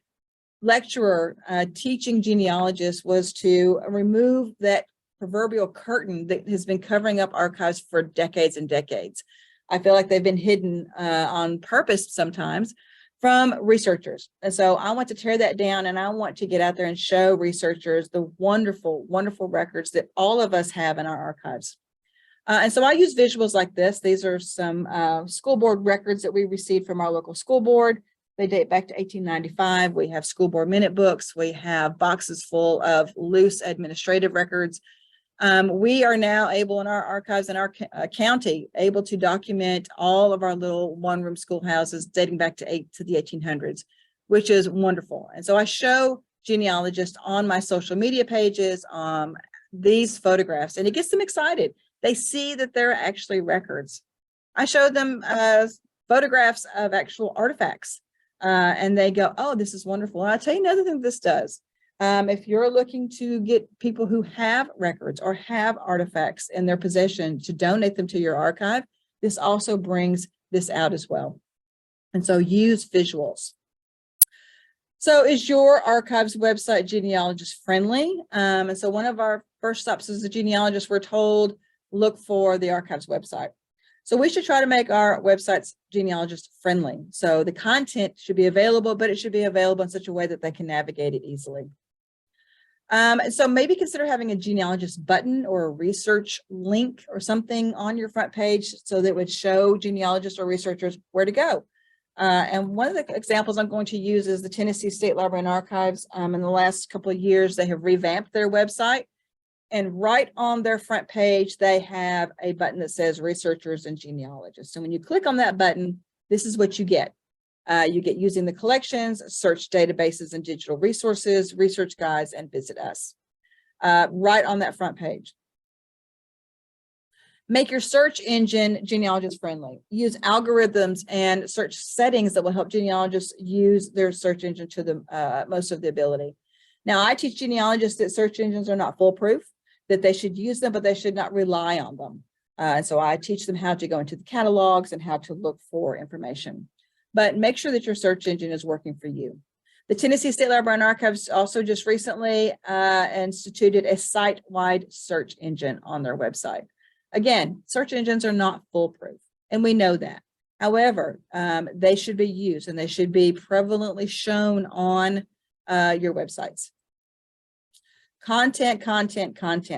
lecturer teaching genealogists was to remove that proverbial curtain that has been covering up archives for decades and decades. I feel like they've been hidden on purpose sometimes from researchers. And so I want to tear that down, and I want to get out there and show researchers the wonderful, wonderful records that all of us have in our archives. And so I use visuals like this. These are some school board records that we received from our local school board. They date back to 1895. We have school board minute books. We have boxes full of loose administrative records. We are now able in our archives in our county able to document all of our little one-room schoolhouses dating back to the 1800s, which is wonderful. And so I show genealogists on my social media pages these photographs, and it gets them excited. They see that there are actually records. I show them photographs of actual artifacts, and they go, "Oh, this is wonderful." And I'll tell you another thing this does. If you're looking to get people who have records or have artifacts in their possession to donate them to your archive, this also brings this out as well. And so use visuals. So is your archives website genealogist friendly? And so one of our first stops as a genealogist, we're told, look for the archives website. So we should try to make our websites genealogist friendly. So the content should be available, but it should be available in such a way that they can navigate it easily. So maybe consider having a genealogist button or a research link or something on your front page so that it would show genealogists or researchers where to go. And one of the examples I'm going to use is the Tennessee State Library and Archives. In the last couple of years, they have revamped their website. And right on their front page, they have a button that says researchers and genealogists. So when you click on that button, this is what you get. You get using the collections, search databases and digital resources, research guides, and visit us. Right on that front page. Make your search engine genealogist friendly. Use algorithms and search settings that will help genealogists use their search engine to the most of the ability. Now, I teach genealogists that search engines are not foolproof, that they should use them, but they should not rely on them. And so I teach them how to go into the catalogs and how to look for information. But make sure that your search engine is working for you. The Tennessee State Library and Archives also just recently instituted a site-wide search engine on their website. Again, search engines are not foolproof, and we know that. However, they should be used and they should be prevalently shown on your websites. Content.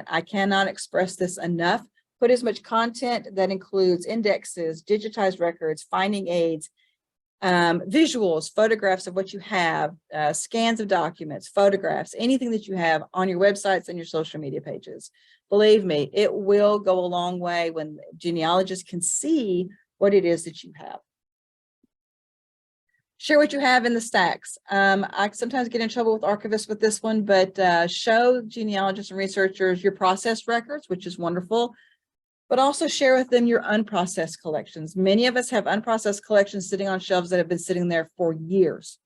I cannot express this enough. Put as much content that includes indexes, digitized records, finding aids, visuals, photographs of what you have, scans of documents, photographs, anything that you have on your websites and your social media pages. Believe me, it will go a long way when genealogists can see what it is that you have. Share what you have in the stacks. I sometimes get in trouble with archivists with this one, but show genealogists and researchers your processed records, which is wonderful, but also share with them your unprocessed collections. Many of us have unprocessed collections sitting on shelves that have been sitting there for years.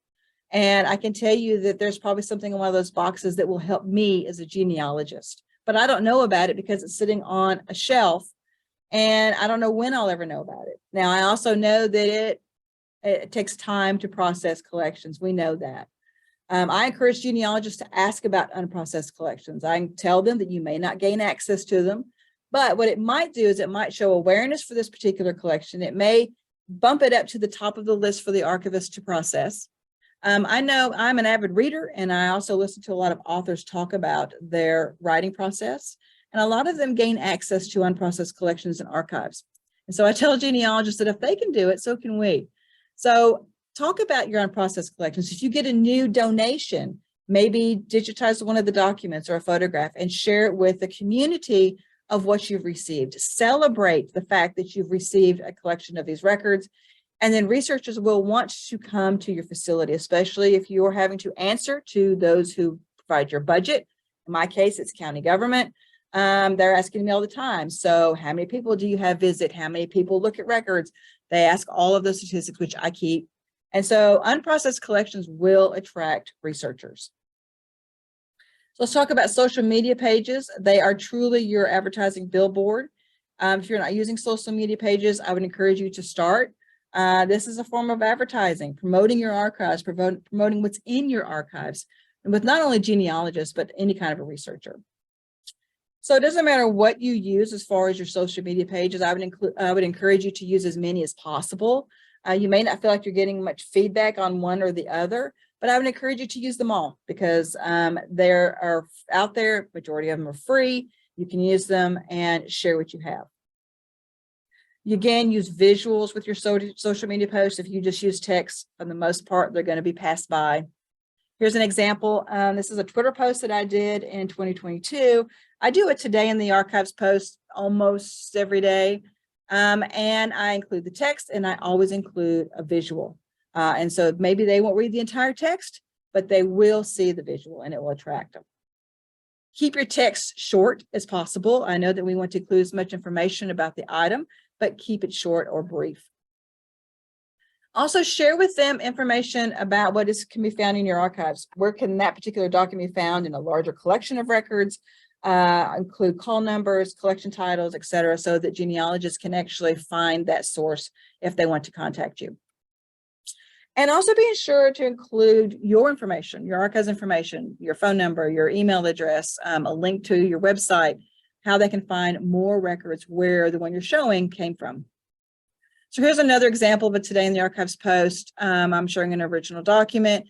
And I can tell you that there's probably something in one of those boxes that will help me as a genealogist, but I don't know about it because it's sitting on a shelf and I don't know when I'll ever know about it. Now, I also know that it takes time to process collections. We know that. I encourage genealogists to ask about unprocessed collections. I tell them that you may not gain access to them, but what it might do is it might show awareness for this particular collection. It may bump it up to the top of the list for the archivist to process. I know I'm an avid reader, and I also listen to a lot of authors talk about their writing process, and a lot of them gain access to unprocessed collections and archives. And so I tell genealogists that if they can do it, so can we. So talk about your unprocessed collections. If you get a new donation, maybe digitize one of the documents or a photograph and share it with the community of what you've received. Celebrate the fact that you've received a collection of these records. And then researchers will want to come to your facility, especially if you're having to answer to those who provide your budget. In my case, it's county government. They're asking me all the time. So how many people do you have visit? How many people look at records? They ask all of those statistics, which I keep. And so unprocessed collections will attract researchers. So let's talk about social media pages. They are truly your advertising billboard. If you're not using social media pages, I would encourage you to start. This is a form of advertising, promoting your archives, promoting what's in your archives, and with not only genealogists, but any kind of a researcher. So it doesn't matter what you use as far as your social media pages. I would encourage you to use as many as possible. You may not feel like you're getting much feedback on one or the other, but I would encourage you to use them all because they are out there. Majority of them are free. You can use them and share what you have. You again use visuals with your social media posts. If you just use text, for the most part, they're going to be passed by. Here's an example. This is a Twitter post that I did in 2022. I do a Today in the Archives post almost every day. And I include the text, and I always include a visual. And so maybe they won't read the entire text, but they will see the visual and it will attract them. Keep your text short as possible. I know that we want to include as much information about the item, but keep it short or brief. Also share with them information about what can be found in your archives. Where can that particular document be found in a larger collection of records? Include call numbers, collection titles, etc., so that genealogists can actually find that source if they want to contact you. And also being sure to include your information, your archives information, your phone number, your email address, a link to your website, how they can find more records where the one you're showing came from. So here's another example of a Today in the Archives post. I'm showing an original document,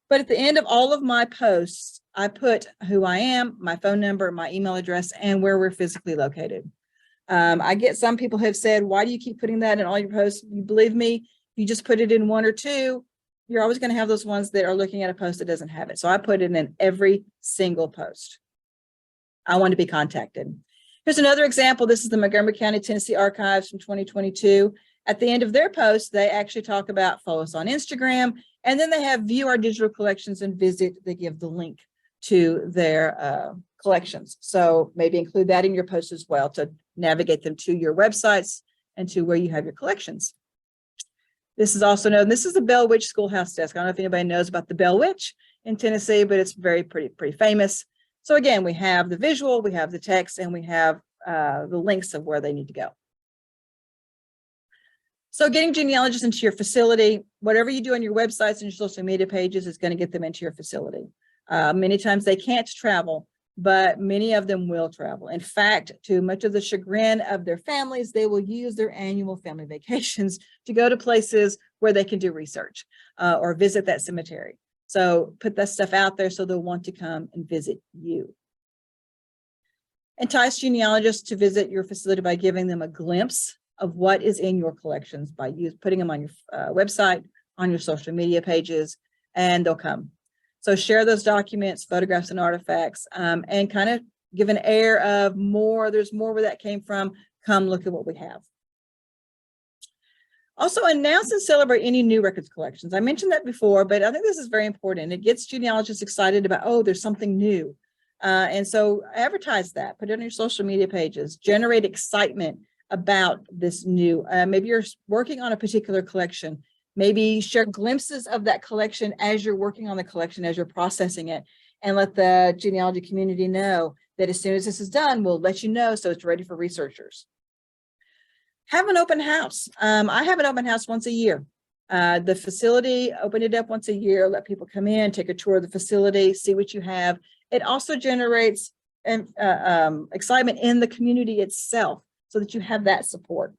but at the end of all of my posts, I put who I am, my phone number, my email address, and where we're physically located. I get some people who have said, why do you keep putting that in all your posts? You believe me, you just put it in one or two, you're always going to have those ones that are looking at a post that doesn't have it. So I put it in every single post. I want to be contacted. Here's another example. This is the Montgomery County, Tennessee Archives from 2022. At the end of their post, they actually talk about follow us on Instagram, and then they have view our digital collections and visit. They give the link to their collections. So maybe include that in your post as well to navigate them to your websites and to where you have your collections. This is also known, this is the Bell Witch Schoolhouse Desk. I don't know if anybody knows about the Bell Witch in Tennessee, but it's pretty famous. So again, we have the visual, we have the text, and we have the links of where they need to go. So getting genealogists into your facility, whatever you do on your websites and your social media pages is going to get them into your facility. Many times they can't travel, but many of them will travel. In fact, to much of the chagrin of their families, they will use their annual family vacations to go to places where they can do research or visit that cemetery. So put that stuff out there so they'll want to come and visit you. Entice genealogists to visit your facility by giving them a glimpse of what is in your collections, by putting them on your website, on your social media pages, and they'll come. So share those documents, photographs, and artifacts, and kind of give an air of more, there's more where that came from. Come look at what we have. Also announce and celebrate any new records collections. I mentioned that before, but I think this is very important. It gets genealogists excited about, oh, there's something new. And so advertise that, put it on your social media pages, generate excitement about this new, maybe you're working on a particular collection. Maybe share glimpses of that collection as you're working on the collection, as you're processing it, and let the genealogy community know that as soon as this is done, we'll let you know so it's ready for researchers. Have an open house. I have an open house once a year. The facility, open it up once a year, let people come in, take a tour of the facility, see what you have. It also generates excitement in the community itself so that you have that support.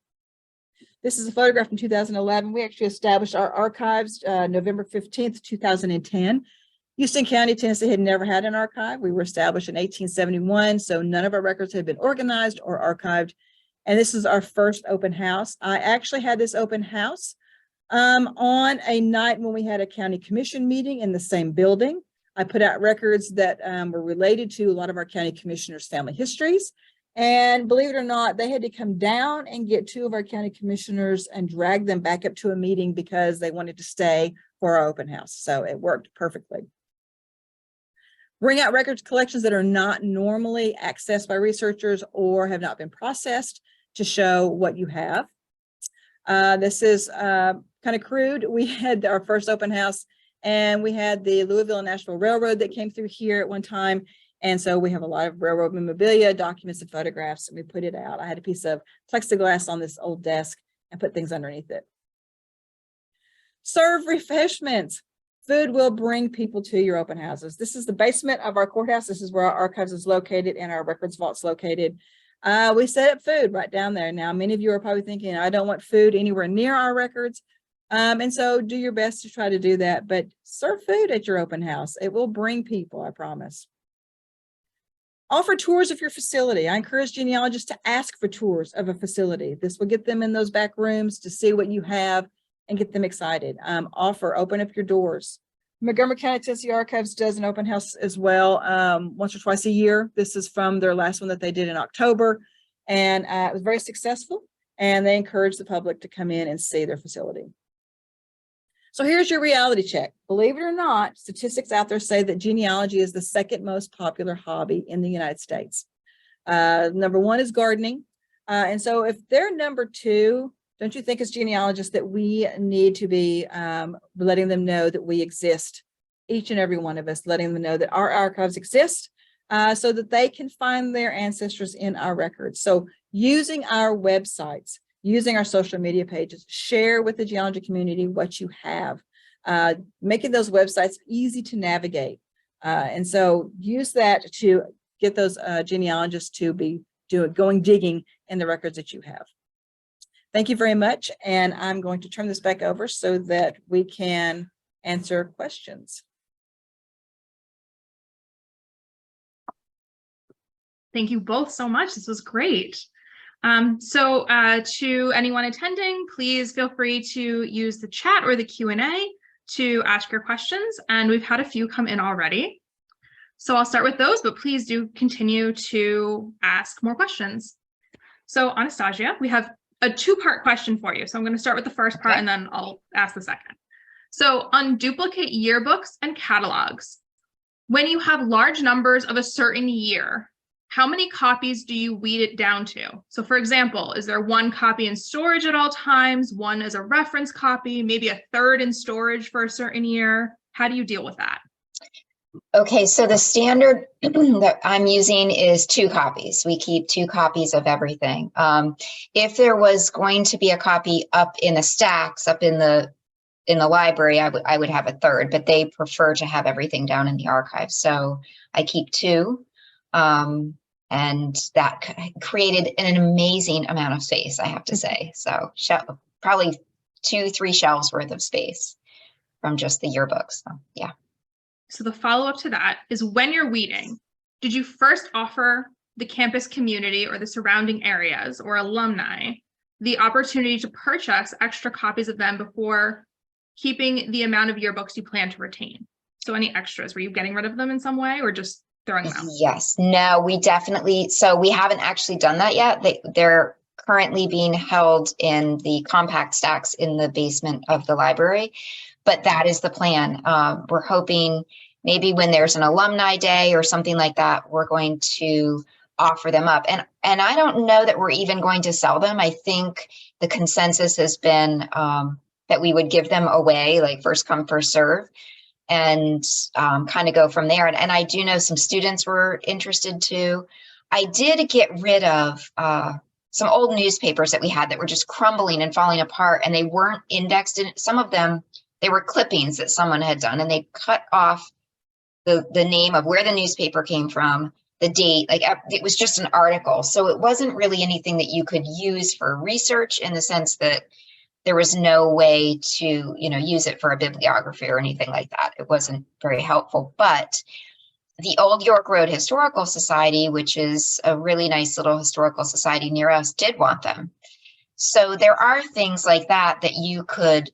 This is a photograph from 2011. We actually established our archives November 15th, 2010. Houston County, Tennessee had never had an archive. We were established in 1871, so none of our records had been organized or archived. And this is our first open house. I actually had this open house on a night when we had a county commission meeting in the same building. I put out records that were related to a lot of our county commissioners' family histories. And believe it or not, they had to come down and get two of our county commissioners and drag them back up to a meeting because they wanted to stay for our open house. So it worked perfectly. Bring out records collections that are not normally accessed by researchers or have not been processed to show what you have. This is kind of crude. We had our first open house and we had the Louisville and Nashville Railroad that came through here at one time. And so we have a lot of railroad memorabilia, documents, and photographs, and we put it out. I had a piece of plexiglass on this old desk and put things underneath it. Serve refreshments. Food will bring people to your open houses. This is the basement of our courthouse. This is where our archives is located and our records vault's located. We set up food right down there. Now, many of you are probably thinking, I don't want food anywhere near our records. And so do your best to try to do that, but serve food at your open house. It will bring people, I promise. Offer tours of your facility. I encourage genealogists to ask for tours of a facility. This will get them in those back rooms to see what you have and get them excited. Open up your doors. Montgomery County, Tennessee Archives does an open house as well, once or twice a year. This is from their last one that they did in October, and it was very successful, and they encourage the public to come in and see their facility. So here's your reality check. Believe it or not, statistics out there say that genealogy is the second most popular hobby in the United States. Number one is gardening. And so if they're number two, don't you think as genealogists that we need to be letting them know that we exist, each and every one of us, letting them know that our archives exist so that they can find their ancestors in our records. So using our websites, using our social media pages, share with the genealogy community what you have, making those websites easy to navigate. And so use that to get those genealogists to be going digging in the records that you have. Thank you very much. And I'm going to turn this back over so that we can answer questions. Thank you both so much. This was great. To anyone attending, please feel free to use the chat or the Q&A to ask your questions. And we've had a few come in already. So I'll start with those, but please do continue to ask more questions. So Anastasia, we have a two-part question for you. So I'm going to start with the first part and then I'll ask the second. So on duplicate yearbooks and catalogs, when you have large numbers of a certain year, how many copies do you weed it down to? So for example, is there one copy in storage at all times, one as a reference copy, maybe a third in storage for a certain year? How do you deal with that? Okay, so the standard that I'm using is 2 copies. We keep 2 copies of everything. If there was going to be a copy up in the stacks, up in the library, I would have a third, but they prefer to have everything down in the archive. So I keep 2. And that created an amazing amount of space, I have to say. So probably 2-3 shelves worth of space from just the yearbooks. So, yeah. So the follow-up to that is, when you're weeding, did you first offer the campus community or the surrounding areas or alumni the opportunity to purchase extra copies of them before keeping the amount of yearbooks you plan to retain? So any extras, were you getting rid of them in some way or just throwing them out? Yes, no, we definitely, so we haven't actually done that yet. They're currently being held in the compact stacks in the basement of the library, but that is the plan. We're hoping maybe when there's an alumni day or something like that, we're going to offer them up. And I don't know that we're even going to sell them. I think the consensus has been that we would give them away, like first come, first serve, and kind of go from there. And I do know some students were interested too. I did get rid of some old newspapers that we had that were just crumbling and falling apart, and they weren't indexed. Some of them, they were clippings that someone had done, and they cut off the name of where the newspaper came from, the date, like it was just an article. So it wasn't really anything that you could use for research, in the sense that there was no way to, use it for a bibliography or anything like that. It wasn't very helpful. But the Old York Road Historical Society, which is a really nice little historical society near us, did want them. So there are things like that that you could,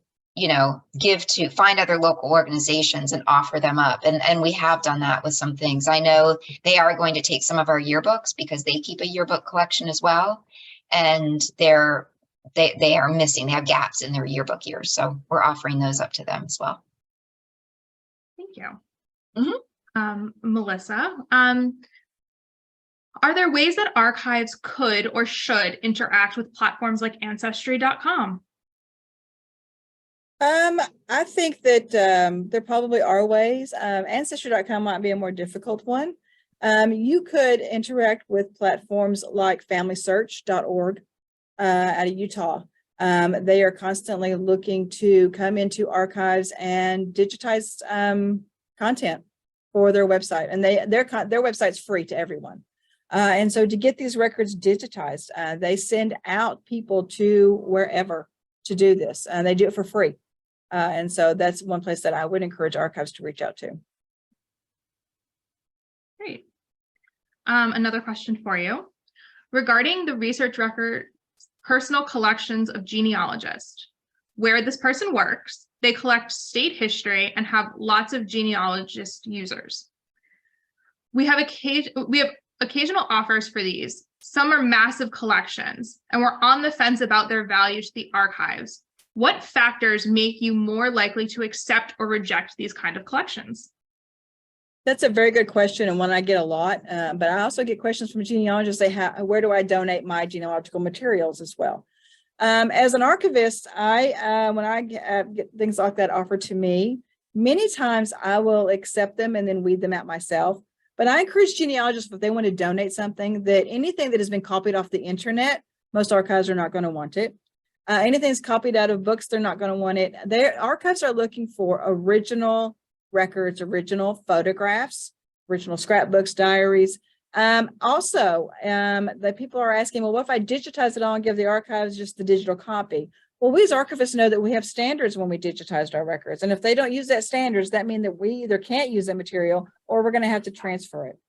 give to, find other local organizations and offer them up. And we have done that with some things. I know they are going to take some of our yearbooks because they keep a yearbook collection as well. And they are missing, they have gaps in their yearbook years. So we're offering those up to them as well. Thank you. Mm-hmm. Melissa, are there ways that archives could or should interact with platforms like Ancestry.com? I think that there probably are ways. Ancestry.com might be a more difficult one. You could interact with platforms like FamilySearch.org out of Utah. They are constantly looking to come into archives and digitize content for their website, and their website's free to everyone. And so to get these records digitized, they send out people to wherever to do this, and they do it for free. And so that's one place that I would encourage archives to reach out to. Great. Another question for you. Regarding the research record personal collections of genealogists, where this person works. They collect state history and have lots of genealogist users. We have occasional offers for these. Some are massive collections, and we're on the fence about their value to the archives. What factors make you more likely to accept or reject these kind of collections? That's a very good question, and one I get a lot, but I also get questions from genealogists say, where do I donate my genealogical materials as well? As an archivist, when I get things like that offered to me, many times I will accept them and then weed them out myself. But I encourage genealogists, if they want to donate something, that anything that has been copied off the internet, most archives are not going to want it. Anything that's copied out of books, they're not going to want it. Their archives are looking for original records, original photographs, original scrapbooks, diaries. Also, the people are asking, well, what if I digitize it all and give the archives just the digital copy? Well, we as archivists know that we have standards when we digitized our records. And if they don't use that standards, that means that we either can't use that material or we're going to have to transfer it.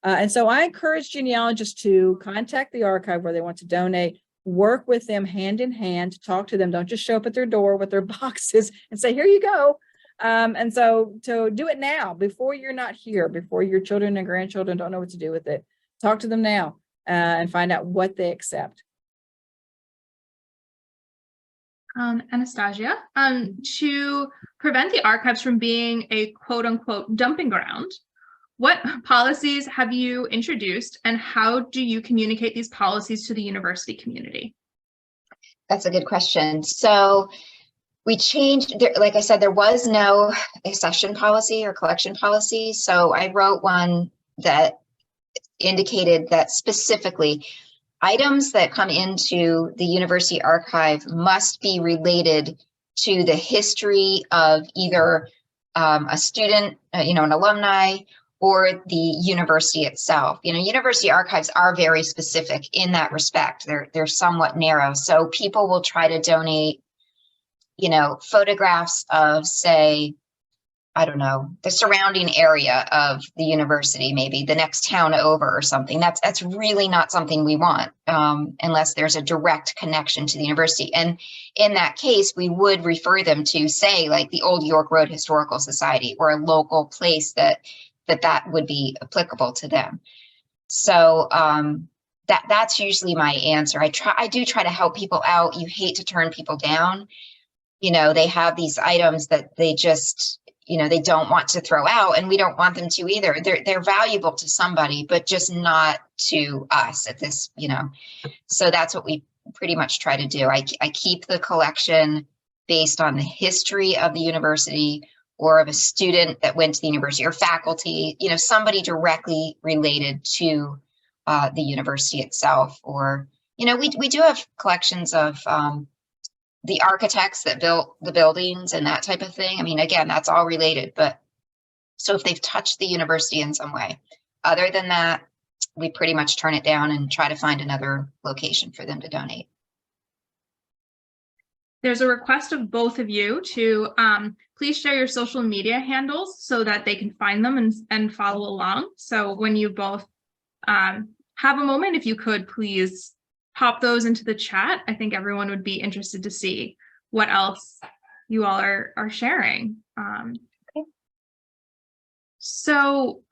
And so I encourage genealogists to contact the archive where they want to donate, work with them hand in hand, talk to them. Don't just show up at their door with their boxes and say, here you go. And so to do it now, before you're not here, before your children and grandchildren don't know what to do with it, talk to them now and find out what they accept. Anastasia, to prevent the archives from being a quote unquote dumping ground, what policies have you introduced and how do you communicate these policies to the university community? That's a good question. So we changed, like I said, there was no accession policy or collection policy. So I wrote one that indicated that specifically items that come into the university archive must be related to the history of either a student, an alumni, or the university itself. University archives are very specific in that respect. They're somewhat narrow. So people will try to donate, photographs of, say, I don't know, the surrounding area of the university, maybe the next town over or something. That's really not something we want unless there's a direct connection to the university. And in that case, we would refer them to, say, like the Old York Road Historical Society or a local place that would be applicable to them. So that's usually my answer. I do try to help people out. You hate to turn people down. They have these items that they just, they don't want to throw out, and we don't want them to either. They're valuable to somebody, but just not to us at this, So that's what we pretty much try to do. I keep the collection based on the history of the university or of a student that went to the university or faculty, somebody directly related to the university itself. Or, we do have collections of the architects that built the buildings and that type of thing. I mean, again, that's all related, but so if they've touched the university in some way, other than that, we pretty much turn it down and try to find another location for them to donate. There's a request of both of you to please share your social media handles so that they can find them and follow along. So when you both have a moment, if you could please pop those into the chat. I think everyone would be interested to see what else you all are sharing. Okay. So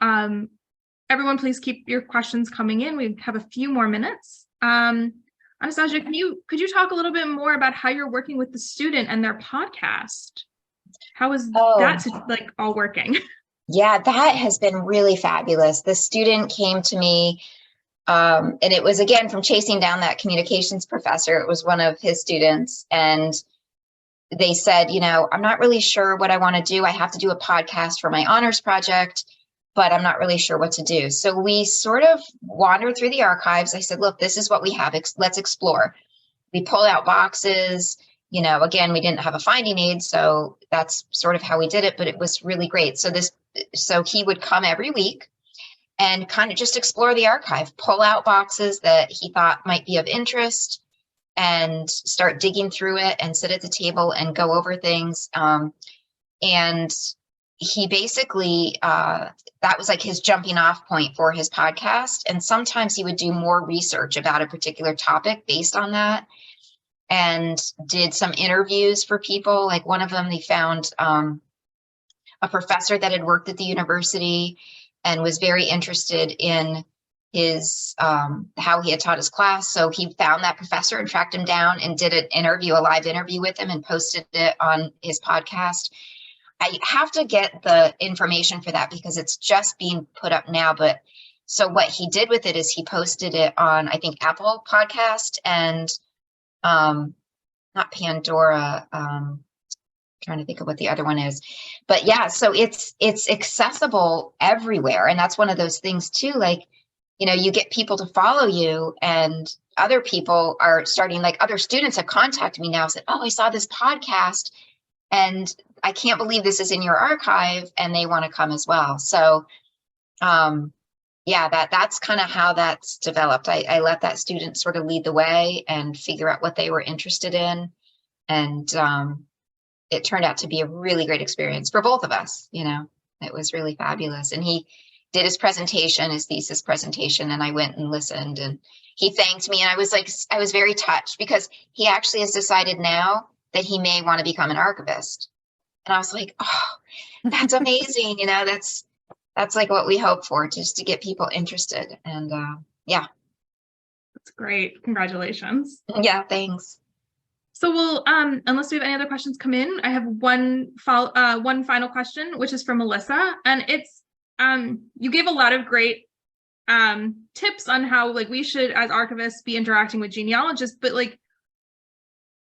everyone, please keep your questions coming in. We have a few more minutes. Anastasia, could you talk a little bit more about how you're working with the student and their podcast? How is that all working? Yeah, that has been really fabulous. The student came to me, and it was, again, from chasing down that communications professor. It was one of his students, and they said, I'm not really sure what I want to do. I have to do a podcast for my honors project, but I'm not really sure what to do. So we sort of wandered through the archives. I said, look, this is what we have. Let's explore. We pulled out boxes. Again, we didn't have a finding aid, so that's sort of how we did it, but it was really great. So he would come every week and kind of just explore the archive, pull out boxes that he thought might be of interest and start digging through it and sit at the table and go over things. And he basically, that was like his jumping off point for his podcast. And sometimes he would do more research about a particular topic based on that. and did some interviews for people. Like one of them, they found a professor that had worked at the university and was very interested in his how he had taught his class. So he found that professor and tracked him down and did an interview, a live interview with him, and posted it on his podcast. I have to get the information for that because it's just being put up now. But so what he did with it is he posted it on, I think, Apple Podcast and not Pandora. Trying to think of what the other one is, but yeah, so it's accessible everywhere. And that's one of those things too, like, you know, you get people to follow you, and other people are starting, like other students have contacted me now, said, oh, I saw this podcast and I can't believe this is in your archive, and they want to come as well. So yeah, that's kind of how that's developed. I let that student sort of lead the way and figure out what they were interested in. And it turned out to be a really great experience for both of us. You know, it was really fabulous. And he did his presentation, his thesis presentation, and I went and listened, and he thanked me. And I was like, I was very touched because he actually has decided now that he may want to become an archivist. And I was like, oh, that's amazing. You know, that's like what we hope for, just to get people interested. And yeah. That's great. Congratulations. Yeah, thanks. So we'll, unless we have any other questions come in, I have one final question, which is from Melissa, and it's, you gave a lot of great tips on how, like, we should, as archivists, be interacting with genealogists, but like,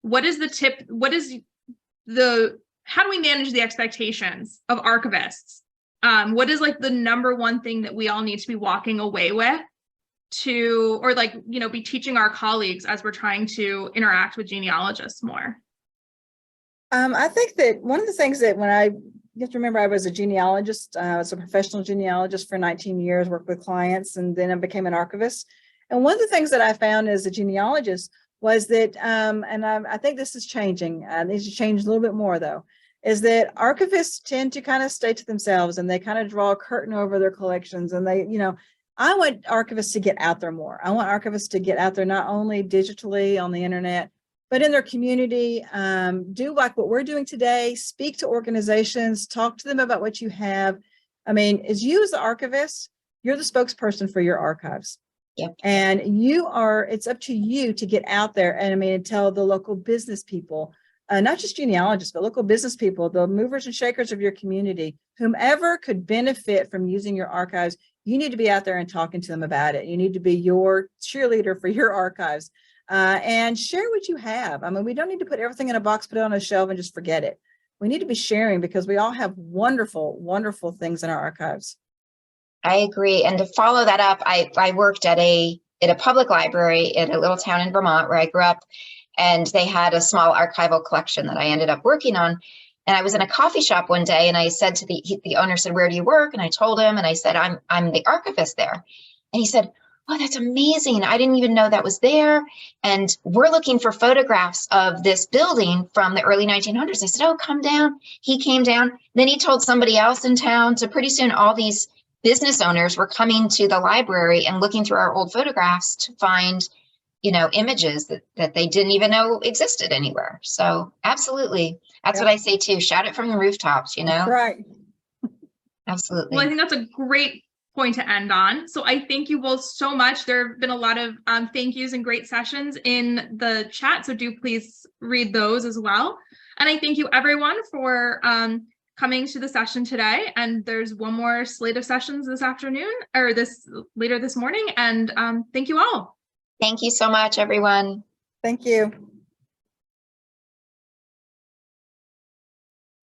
what is the tip? How do we manage the expectations of archivists? What is like the number one thing that we all need to be walking away with to, or like, you know, be teaching our colleagues as we're trying to interact with genealogists more? I think that one of the things that you have to remember, I was a genealogist. I was a professional genealogist for 19 years, worked with clients, and then I became an archivist. And one of the things that I found as a genealogist was that, I think this is changing, needs to change a little bit more though, is that archivists tend to kind of stay to themselves, and they kind of draw a curtain over their collections. And they, you know, I want archivists to get out there more. I want archivists to get out there, not only digitally on the internet, but in their community. Do like what we're doing today, speak to organizations, talk to them about what you have. I mean, as you as the archivist, you're the spokesperson for your archives. Yep. And it's up to you to get out there and tell the local business people, not just genealogists, but local business people, the movers and shakers of your community, whomever could benefit from using your archives. You need to be out there and talking to them about it. You need to be your cheerleader for your archives, and share what you have. I mean, we don't need to put everything in a box, put it on a shelf, and just forget it. We need to be sharing, because we all have wonderful, wonderful things in our archives. I agree. And to follow that up, I worked at a public library in a little town in Vermont where I grew up, and they had a small archival collection that I ended up working on. And I was in a coffee shop one day, and I said to the owner, said, "Where do you work?" And I told him, and I said, I'm the archivist there. And he said, "Oh, that's amazing. I didn't even know that was there. And we're looking for photographs of this building from the early 1900s. I said, "Oh, come down." He came down. Then he told somebody else in town. So pretty soon all these business owners were coming to the library and looking through our old photographs to find, you know, images that they didn't even know existed anywhere. So absolutely. That's what I say too. Shout it from the rooftops, you know? Right. Absolutely. Well, I think that's a great point to end on. So I thank you both so much. There have been a lot of thank yous and great sessions in the chat, so do please read those as well. And I thank you everyone for coming to the session today. And there's one more slate of sessions this afternoon, or later this morning. And thank you all. Thank you so much, everyone. Thank you.